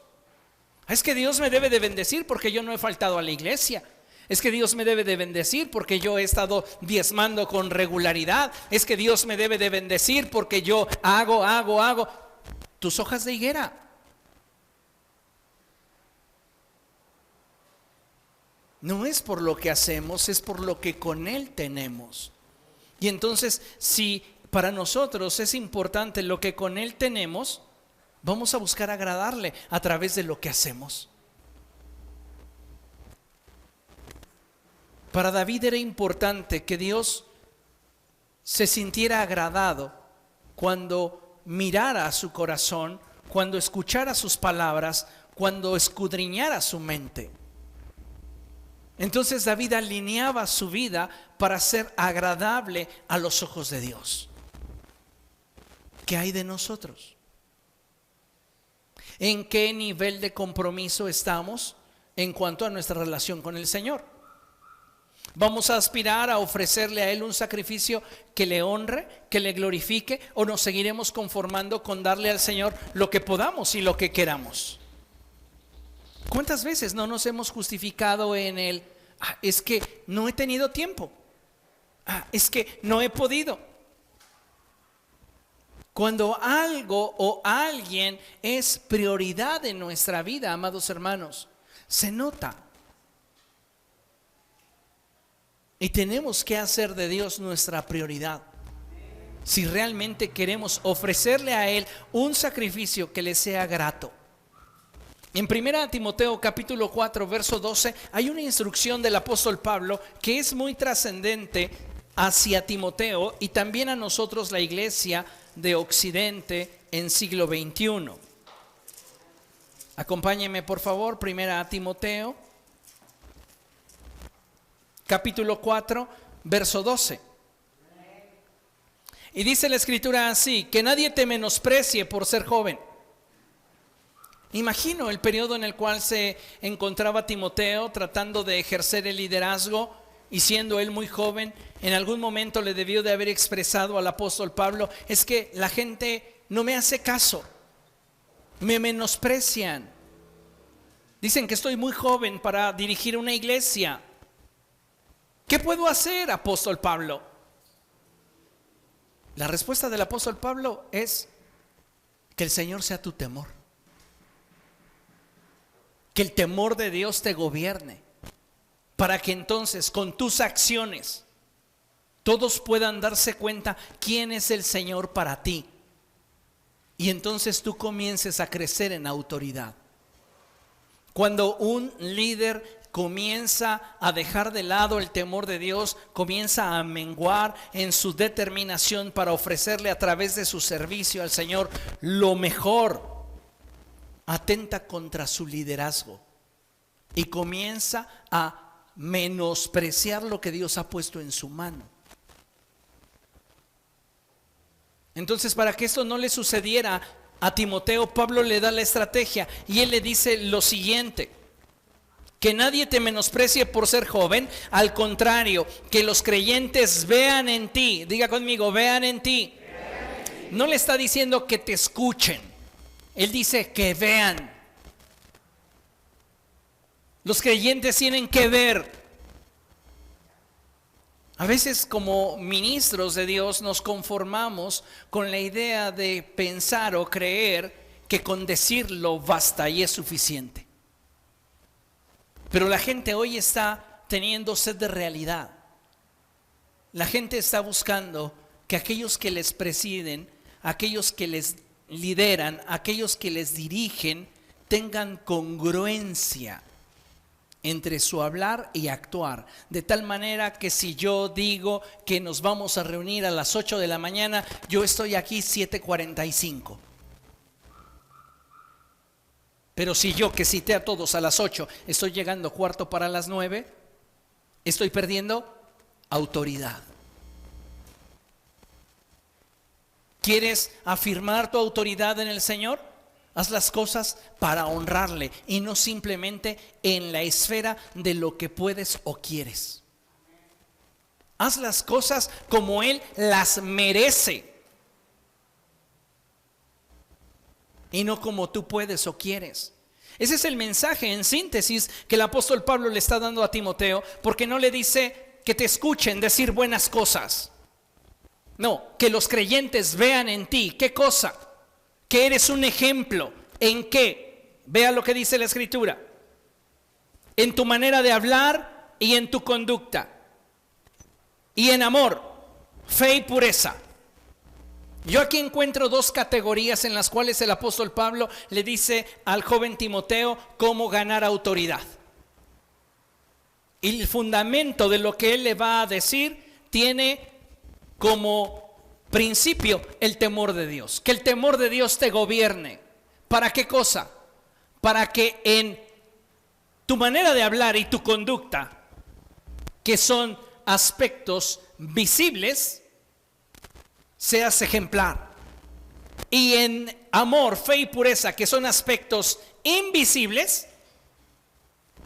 Es que Dios me debe de bendecir porque yo no he faltado a la iglesia. Es que Dios me debe de bendecir porque yo he estado diezmando con regularidad. Es que Dios me debe de bendecir porque yo hago tus hojas de higuera. No es por lo que hacemos, es por lo que con Él tenemos. Y entonces, si para nosotros es importante lo que con Él tenemos, vamos a buscar agradarle a través de lo que hacemos. Para David era importante que Dios se sintiera agradado cuando mirara a su corazón, cuando escuchara sus palabras, cuando escudriñara su mente. Entonces David alineaba su vida para ser agradable a los ojos de Dios. ¿Qué hay de nosotros? ¿En qué nivel de compromiso estamos en cuanto a nuestra relación con el Señor? ¿Vamos a aspirar a ofrecerle a Él un sacrificio que le honre, que le glorifique, o nos seguiremos conformando con darle al Señor lo que podamos y lo que queramos? ¿Cuántas veces no nos hemos justificado en el es que no he tenido tiempo, es que no he podido? Cuando algo o alguien es prioridad en nuestra vida, amados hermanos, se nota. Y tenemos que hacer de Dios nuestra prioridad. Si realmente queremos ofrecerle a Él un sacrificio que le sea grato. En 1 Timoteo capítulo 4 verso 12 hay una instrucción del apóstol Pablo que es muy trascendente hacia Timoteo y también a nosotros, la iglesia de Occidente en siglo XXI. Acompáñenme por favor, 1 Timoteo capítulo 4 verso 12. Y dice la escritura así: que nadie te menosprecie por ser joven. Imagino el periodo en el cual se encontraba Timoteo tratando de ejercer el liderazgo, y siendo él muy joven, en algún momento le debió de haber expresado al apóstol Pablo: es que la gente no me hace caso, me menosprecian, dicen que estoy muy joven para dirigir una iglesia. ¿Qué puedo hacer, apóstol Pablo? La respuesta del apóstol Pablo es: que el Señor sea tu temor, que el temor de Dios te gobierne, para que entonces con tus acciones todos puedan darse cuenta quién es el Señor para ti, y entonces tú comiences a crecer en autoridad. Cuando un líder comienza a dejar de lado el temor de Dios, comienza a menguar en su determinación para ofrecerle a través de su servicio al Señor lo mejor, atenta contra su liderazgo y comienza a menospreciar lo que Dios ha puesto en su mano. Entonces, para que esto no le sucediera a Timoteo, Pablo le da la estrategia y él le dice lo siguiente: que nadie te menosprecie por ser joven, al contrario, que los creyentes vean en ti. Diga conmigo, vean en ti. No le está diciendo que te escuchen, él dice que vean. Los creyentes tienen que ver. A veces como ministros de Dios nos conformamos con la idea de pensar o creer que con decirlo basta y es suficiente. Pero la gente hoy está teniendo sed de realidad. La gente está buscando que aquellos que les presiden, aquellos que les lideran, aquellos que les dirigen, tengan congruencia entre su hablar y actuar, de tal manera que si yo digo que nos vamos a reunir a las 8 de la mañana, yo estoy aquí 7:45. Pero si yo, que cité a todos a las 8, estoy llegando 8:45, estoy perdiendo autoridad. ¿Quieres afirmar tu autoridad en el Señor? Haz las cosas para honrarle y no simplemente en la esfera de lo que puedes o quieres. Haz las cosas como Él las merece y no como tú puedes o quieres. Ese es el mensaje en síntesis que el apóstol Pablo le está dando a Timoteo, porque no le dice que te escuchen decir buenas cosas. No, que los creyentes vean en ti. ¿Qué cosa? Que eres un ejemplo. ¿En qué? Vea lo que dice la escritura: en tu manera de hablar y en tu conducta, y en amor, fe y pureza. Yo aquí encuentro dos categorías en las cuales el apóstol Pablo le dice al joven Timoteo cómo ganar autoridad. Y el fundamento de lo que él le va a decir tiene como principio el temor de Dios. Que el temor de Dios te gobierne. ¿Para qué cosa? Para que en tu manera de hablar y tu conducta, que son aspectos visibles, seas ejemplar. Y en amor, fe y pureza, que son aspectos invisibles,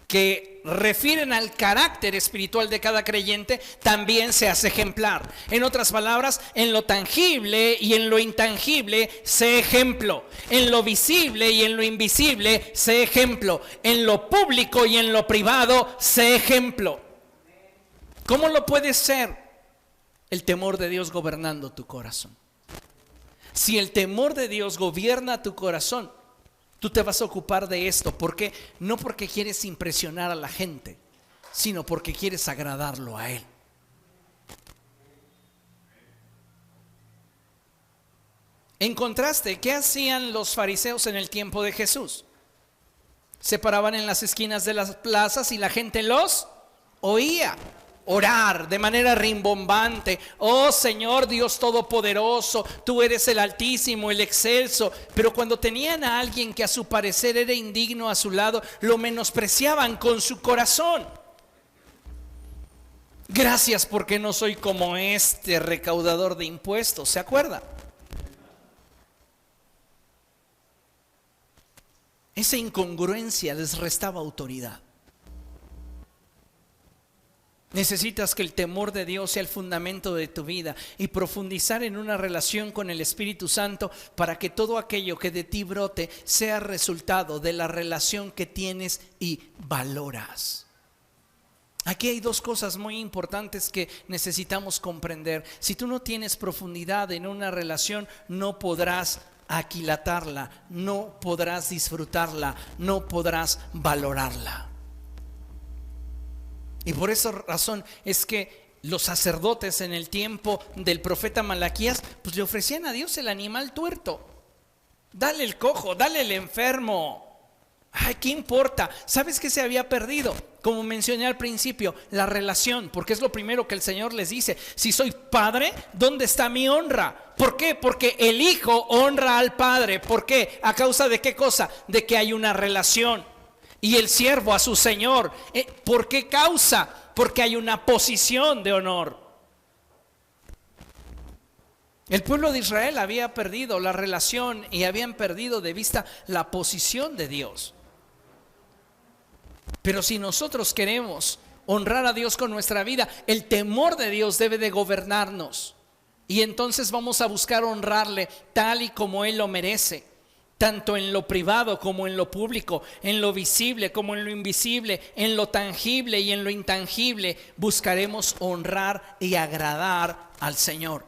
que refieren al carácter espiritual de cada creyente, también seas ejemplar. En otras palabras, en lo tangible y en lo intangible, sé ejemplo. En lo visible y en lo invisible, sé ejemplo. En lo público y en lo privado, sé ejemplo. ¿Cómo lo puedes ser? El temor de Dios gobernando tu corazón. Si el temor de Dios gobierna tu corazón, tú te vas a ocupar de esto. ¿Por qué? No porque quieres impresionar a la gente, sino porque quieres agradarlo a Él. En contraste, ¿qué hacían los fariseos en el tiempo de Jesús? Se paraban en las esquinas de las plazas y la gente los oía orar de manera rimbombante: oh Señor Dios Todopoderoso, tú eres el Altísimo, el Excelso. Pero cuando tenían a alguien que a su parecer era indigno a su lado, lo menospreciaban con su corazón. Gracias porque no soy como este recaudador de impuestos, ¿se acuerda? Esa incongruencia les restaba autoridad. Necesitas que el temor de Dios sea el fundamento de tu vida y profundizar en una relación con el Espíritu Santo para que todo aquello que de ti brote sea resultado de la relación que tienes y valoras. Aquí hay dos cosas muy importantes que necesitamos comprender. Si tú no tienes profundidad en una relación, no podrás aquilatarla, no podrás disfrutarla, no podrás valorarla. Y por esa razón es que los sacerdotes en el tiempo del profeta Malaquías, pues le ofrecían a Dios el animal tuerto. Dale el cojo, dale el enfermo. Ay, ¿qué importa? ¿Sabes qué se había perdido? Como mencioné al principio, la relación, porque es lo primero que el Señor les dice. Si soy padre, ¿dónde está mi honra? ¿Por qué? Porque el hijo honra al padre. ¿Por qué? ¿A causa de qué cosa? De que hay una relación. Y el siervo a su señor. ¿Por qué causa? Porque hay una posición de honor. El pueblo de Israel había perdido la relación y habían perdido de vista la posición de Dios. Pero si nosotros queremos honrar a Dios con nuestra vida, el temor de Dios debe de gobernarnos. Y entonces vamos a buscar honrarle tal y como Él lo merece. Tanto en lo privado como en lo público, en lo visible como en lo invisible, en lo tangible y en lo intangible, buscaremos honrar y agradar al Señor.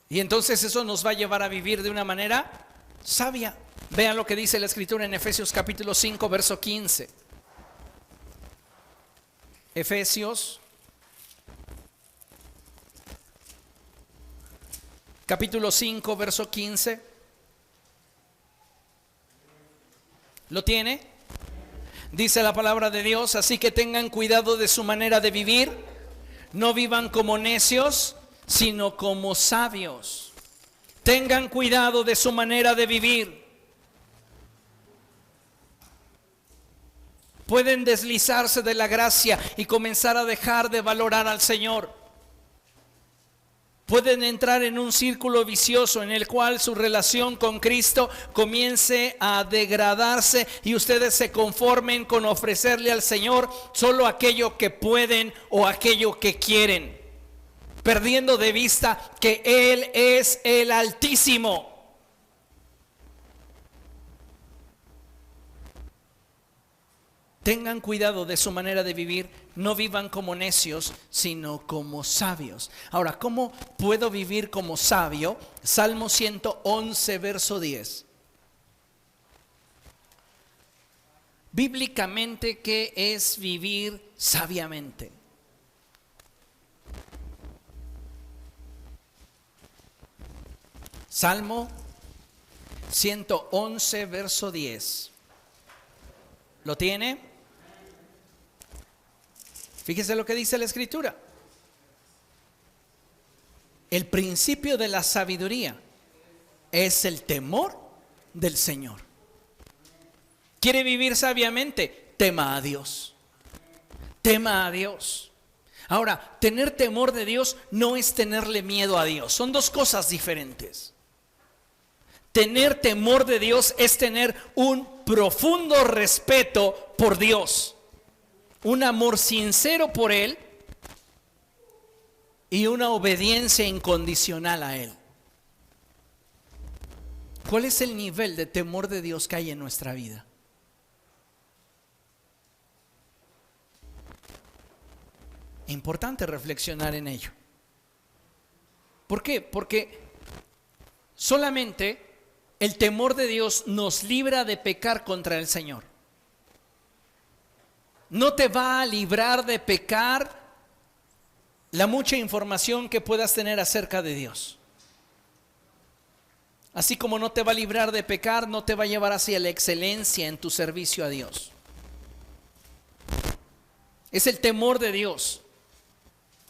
Y entonces eso nos va a llevar a vivir de una manera sabia. Vean lo que dice la Escritura en Efesios capítulo 5, verso 15. Efesios capítulo 5, verso 15. ¿Lo tiene? Dice la palabra de Dios: así que tengan cuidado de su manera de vivir. No vivan como necios, sino como sabios. Tengan cuidado de su manera de vivir. Pueden deslizarse de la gracia y comenzar a dejar de valorar al Señor. Pueden entrar en un círculo vicioso en el cual su relación con Cristo comience a degradarse y ustedes se conformen con ofrecerle al Señor solo aquello que pueden o aquello que quieren, perdiendo de vista que Él es el Altísimo. Tengan cuidado de su manera de vivir, no vivan como necios, sino como sabios. Ahora, ¿cómo puedo vivir como sabio? Salmo 111, verso 10. Bíblicamente, ¿qué es vivir sabiamente? Salmo 111, verso 10. ¿Lo tiene? Fíjese lo que dice la Escritura. el principio de la sabiduría es el temor del Señor. ¿Quiere vivir sabiamente? Tema a Dios. Tema a Dios. Ahora, tener temor de Dios no es tenerle miedo a Dios. Son dos cosas diferentes. Tener temor de Dios es tener un profundo respeto por Dios, un amor sincero por Él y una obediencia incondicional a Él. ¿Cuál es el nivel de temor de Dios que hay en nuestra vida? Importante reflexionar en ello. ¿Por qué? Porque solamente el temor de Dios nos libra de pecar contra el Señor. No te va a librar de pecar la mucha información que puedas tener acerca de Dios. Así como no te va a librar de pecar, no te va a llevar hacia la excelencia en tu servicio a Dios. Es el temor de Dios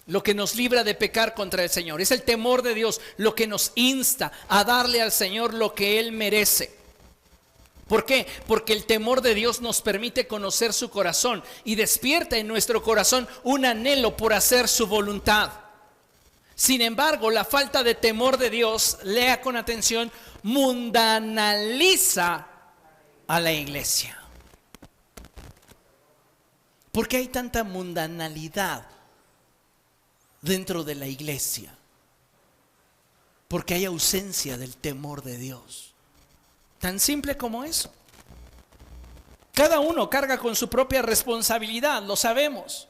lo que nos libra de pecar contra el Señor. Es el temor de Dios lo que nos insta a darle al Señor lo que Él merece. ¿Por qué? Porque el temor de Dios nos permite conocer su corazón y despierta en nuestro corazón un anhelo por hacer su voluntad. Sin embargo, la falta de temor de Dios, lea con atención, mundanaliza a la iglesia. ¿Por qué hay tanta mundanalidad dentro de la iglesia? Porque hay ausencia del temor de Dios. Tan simple como eso. Cada uno carga con su propia responsabilidad, lo sabemos.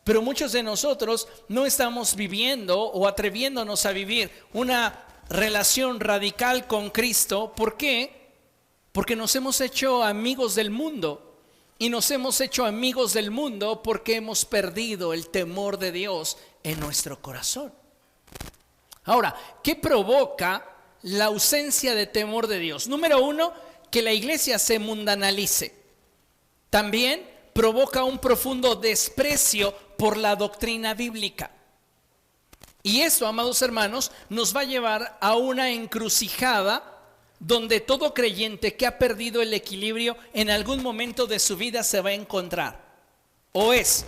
Pero muchos de nosotros no estamos viviendo o atreviéndonos a vivir una relación radical con Cristo. ¿Por qué? Porque nos hemos hecho amigos del mundo. Y nos hemos hecho amigos del mundo porque hemos perdido el temor de Dios en nuestro corazón. Ahora, ¿qué provoca la ausencia de temor de Dios? Número uno, que la iglesia se mundanalice. También provoca un profundo desprecio por la doctrina bíblica. Y eso, amados hermanos, nos va a llevar a una encrucijada donde todo creyente que ha perdido el equilibrio en algún momento de su vida se va a encontrar. O es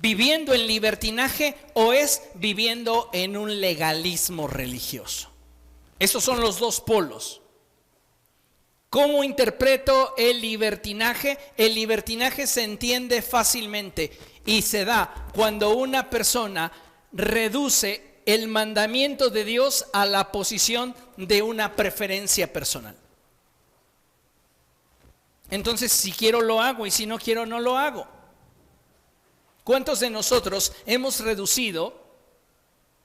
viviendo en libertinaje o es viviendo en un legalismo religioso. Esos son los dos polos. ¿Cómo interpreto el libertinaje? El libertinaje se entiende fácilmente y se da cuando una persona reduce el mandamiento de Dios a la posición de una preferencia personal. Entonces, si quiero lo hago y si no quiero no lo hago. ¿Cuántos de nosotros hemos reducido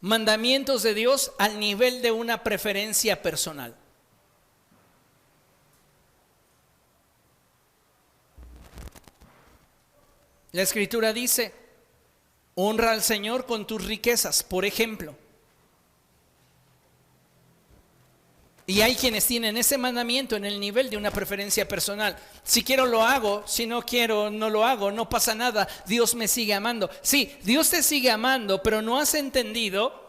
mandamientos de Dios al nivel de una preferencia personal? La Escritura dice: honra al Señor con tus riquezas, por ejemplo. Y hay quienes tienen ese mandamiento en el nivel de una preferencia personal. Si quiero lo hago, si no quiero no lo hago, no pasa nada, Dios me sigue amando. Sí, Dios te sigue amando, pero no has entendido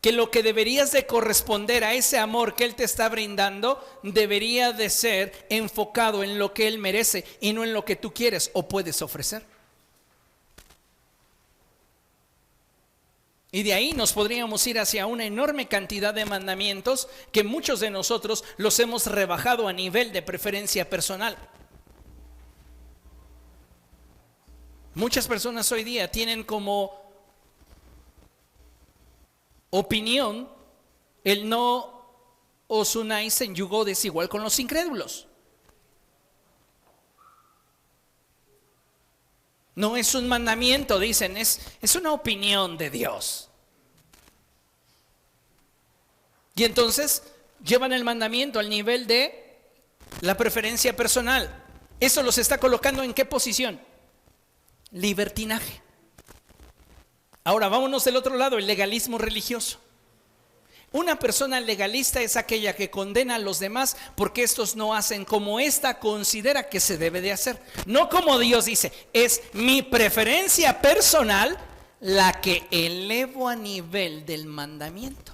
que lo que deberías de corresponder a ese amor que Él te está brindando debería de ser enfocado en lo que Él merece y no en lo que tú quieres o puedes ofrecer. Y de ahí nos podríamos ir hacia una enorme cantidad de mandamientos que muchos de nosotros los hemos rebajado a nivel de preferencia personal. Muchas personas hoy día tienen como opinión el no os unáis en yugo desigual con los incrédulos. No es un mandamiento, dicen, es una opinión de Dios. Y entonces llevan el mandamiento al nivel de la preferencia personal. Eso los está colocando ¿en qué posición? Libertinaje. Ahora vámonos del otro lado, el legalismo religioso. Una persona legalista es aquella que condena a los demás porque estos no hacen como ésta considera que se debe de hacer. No como Dios dice, es mi preferencia personal la que elevo a nivel del mandamiento.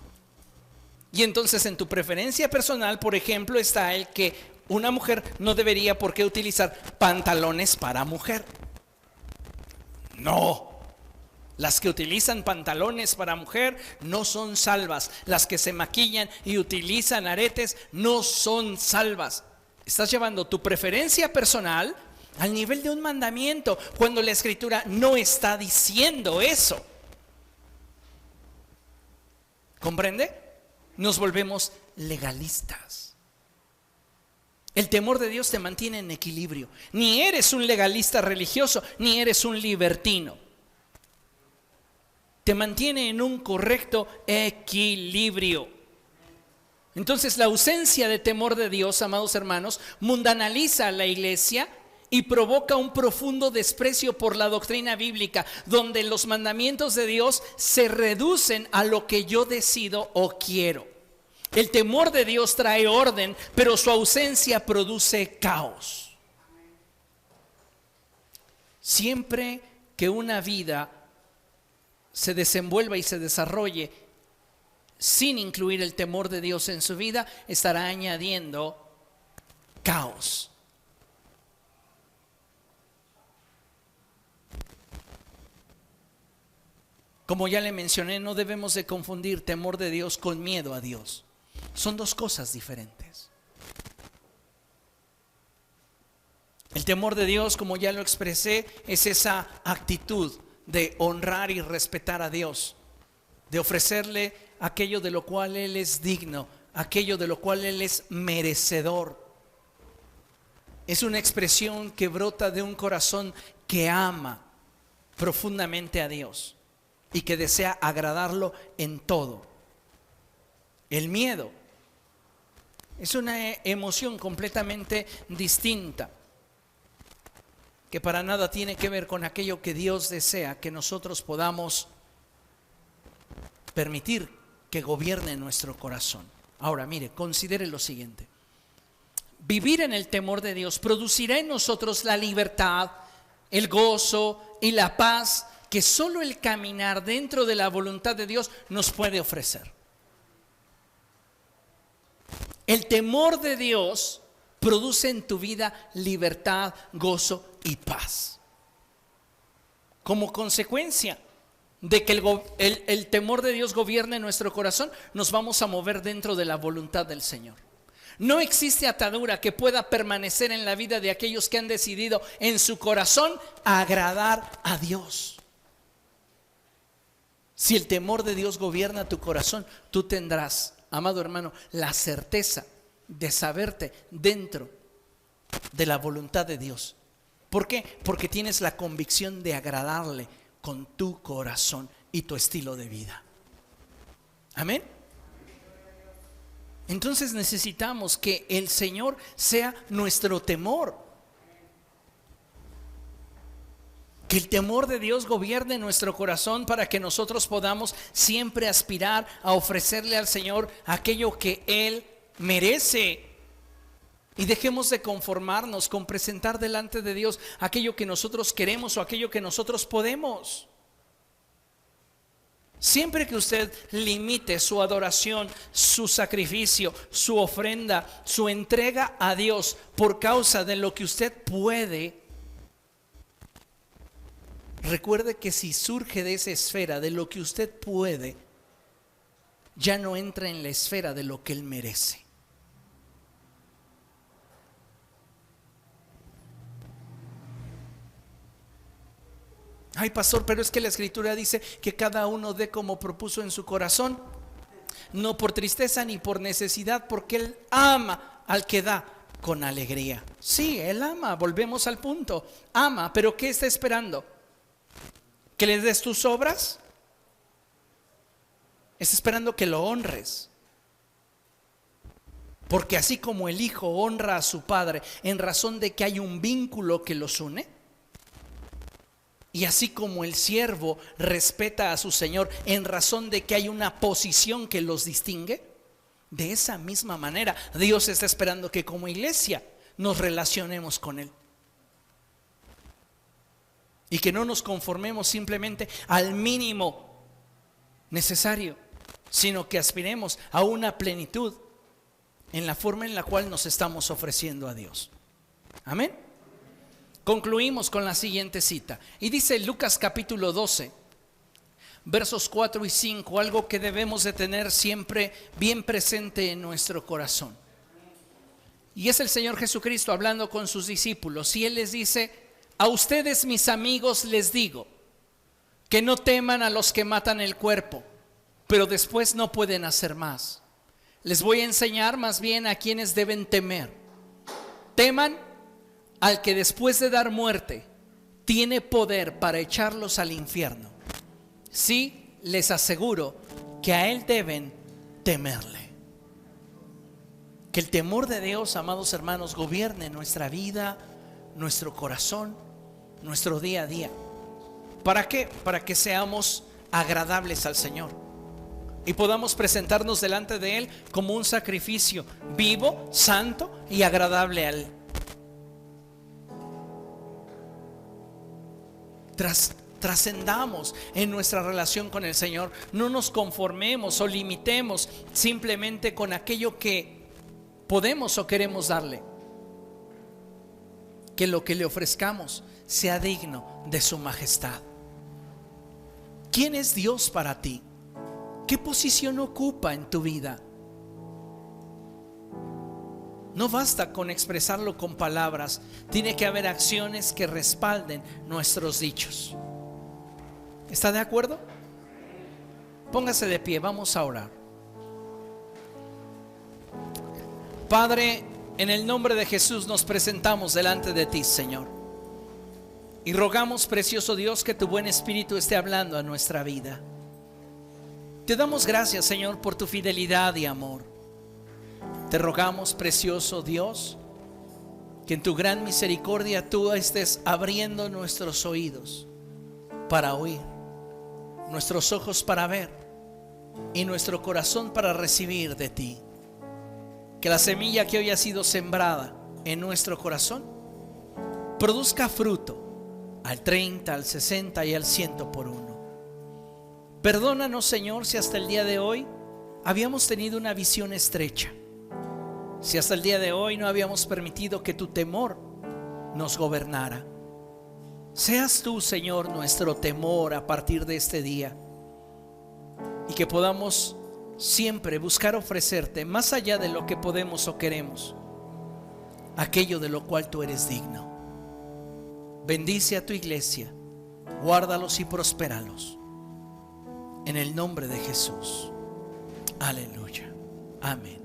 Y entonces en tu preferencia personal, por ejemplo, está el que una mujer no debería por qué utilizar pantalones para mujer. No. Las que utilizan pantalones para mujer no son salvas. Las que se maquillan y utilizan aretes no son salvas. Estás llevando tu preferencia personal al nivel de un mandamiento, cuando la Escritura no está diciendo eso. ¿Comprende? Nos volvemos legalistas. El temor de Dios te mantiene en equilibrio. Ni eres un legalista religioso, ni eres un libertino. Te mantiene en un correcto equilibrio. Entonces, la ausencia de temor de Dios, amados hermanos, mundanaliza a la iglesia y provoca un profundo desprecio por la doctrina bíblica, donde los mandamientos de Dios se reducen a lo que yo decido o quiero. El temor de Dios trae orden, pero su ausencia produce caos. Siempre que una vida se desenvuelva y se desarrolle sin incluir el temor de Dios en su vida, estará añadiendo caos. Como ya le mencioné, no debemos de confundir temor de Dios con miedo a Dios. Son dos cosas diferentes. El temor de Dios, como ya lo expresé, es esa actitud de honrar y respetar a Dios, de ofrecerle aquello de lo cual Él es digno, aquello de lo cual Él es merecedor. Es una expresión que brota de un corazón que ama profundamente a Dios y que desea agradarlo en todo. El miedo es una emoción completamente distinta, que para nada tiene que ver con aquello que Dios desea que nosotros podamos permitir que gobierne nuestro corazón. Ahora, mire, considere lo siguiente. Vivir en el temor de Dios producirá en nosotros la libertad, el gozo y la paz que solo el caminar dentro de la voluntad de Dios nos puede ofrecer. El temor de Dios produce en tu vida libertad, gozo y paz. Como consecuencia de que el temor de Dios gobierne nuestro corazón, nos vamos a mover dentro de la voluntad del Señor. No existe atadura que pueda permanecer en la vida de aquellos que han decidido en su corazón agradar a Dios. Si el temor de Dios gobierna tu corazón, tú tendrás, amado hermano, la certeza de saberte dentro de la voluntad de Dios. ¿Por qué? Porque tienes la convicción de agradarle con tu corazón y tu estilo de vida. Amén. Entonces necesitamos que el Señor sea nuestro temor. Que el temor de Dios gobierne nuestro corazón para que nosotros podamos siempre aspirar a ofrecerle al Señor aquello que Él merece. Y dejemos de conformarnos con presentar delante de Dios aquello que nosotros queremos o aquello que nosotros podemos. Siempre que usted limite su adoración, su sacrificio, su ofrenda, su entrega a Dios por causa de lo que usted puede, recuerde que si surge de esa esfera de lo que usted puede, ya no entra en la esfera de lo que Él merece. Ay, pastor, pero es que la Escritura dice que cada uno dé como propuso en su corazón, no por tristeza ni por necesidad, porque Él ama al que da con alegría. Sí, Él ama, volvemos al punto, ama, pero ¿qué está esperando? ¿Que le des tus obras? Está esperando que lo honres. Porque así como el hijo honra a su padre en razón de que hay un vínculo que los une, y así como el siervo respeta a su señor en razón de que hay una posición que los distingue, de esa misma manera Dios está esperando que como iglesia nos relacionemos con Él. y que no nos conformemos simplemente al mínimo necesario, sino que aspiremos a una plenitud en la forma en la cual nos estamos ofreciendo a Dios. Amén. Concluimos con la siguiente cita y dice Lucas capítulo 12 versos 4 y 5, algo que debemos de tener siempre bien presente en nuestro corazón. Y es el Señor Jesucristo hablando con sus discípulos y Él les dice: a ustedes, mis amigos, les digo que no teman a los que matan el cuerpo, pero después no pueden hacer más. Les voy a enseñar más bien a quienes deben temer. Teman al que después de dar muerte tiene poder para echarlos al infierno. Sí, les aseguro que a Él deben temerle. Que el temor de Dios, amados hermanos, gobierne nuestra vida, nuestro corazón, nuestro día a día. ¿Para qué? Para que seamos agradables al Señor y podamos presentarnos delante de Él como un sacrificio vivo, santo y agradable a Él. Trascendamos en nuestra relación con el Señor. No nos conformemos o limitemos simplemente con aquello que podemos o queremos darle. Que lo que le ofrezcamos sea digno de su majestad. ¿Quién es Dios para ti? ¿Qué posición ocupa en tu vida? No basta con expresarlo con palabras, tiene que haber acciones que respalden nuestros dichos. ¿Está de acuerdo? Póngase de pie, vamos a orar. Padre, en el nombre de Jesús nos presentamos delante de ti, Señor, y rogamos, precioso Dios, que tu buen Espíritu esté hablando a nuestra vida. Te damos gracias, Señor, por tu fidelidad y amor. Te rogamos, precioso Dios, que en tu gran misericordia tú estés abriendo nuestros oídos para oír, nuestros ojos para ver y nuestro corazón para recibir de ti. Que la semilla que hoy ha sido sembrada en nuestro corazón produzca fruto al 30, al 60 y al 100 por uno. Perdónanos, Señor, si hasta el día de hoy habíamos tenido una visión estrecha, si hasta el día de hoy no habíamos permitido que tu temor nos gobernara. Seas tú, Señor, nuestro temor a partir de este día, y que podamos siempre buscar ofrecerte, más allá de lo que podemos o queremos, aquello de lo cual tú eres digno. Bendice a tu iglesia, guárdalos y prospéralos, en el nombre de Jesús. Aleluya. Amén.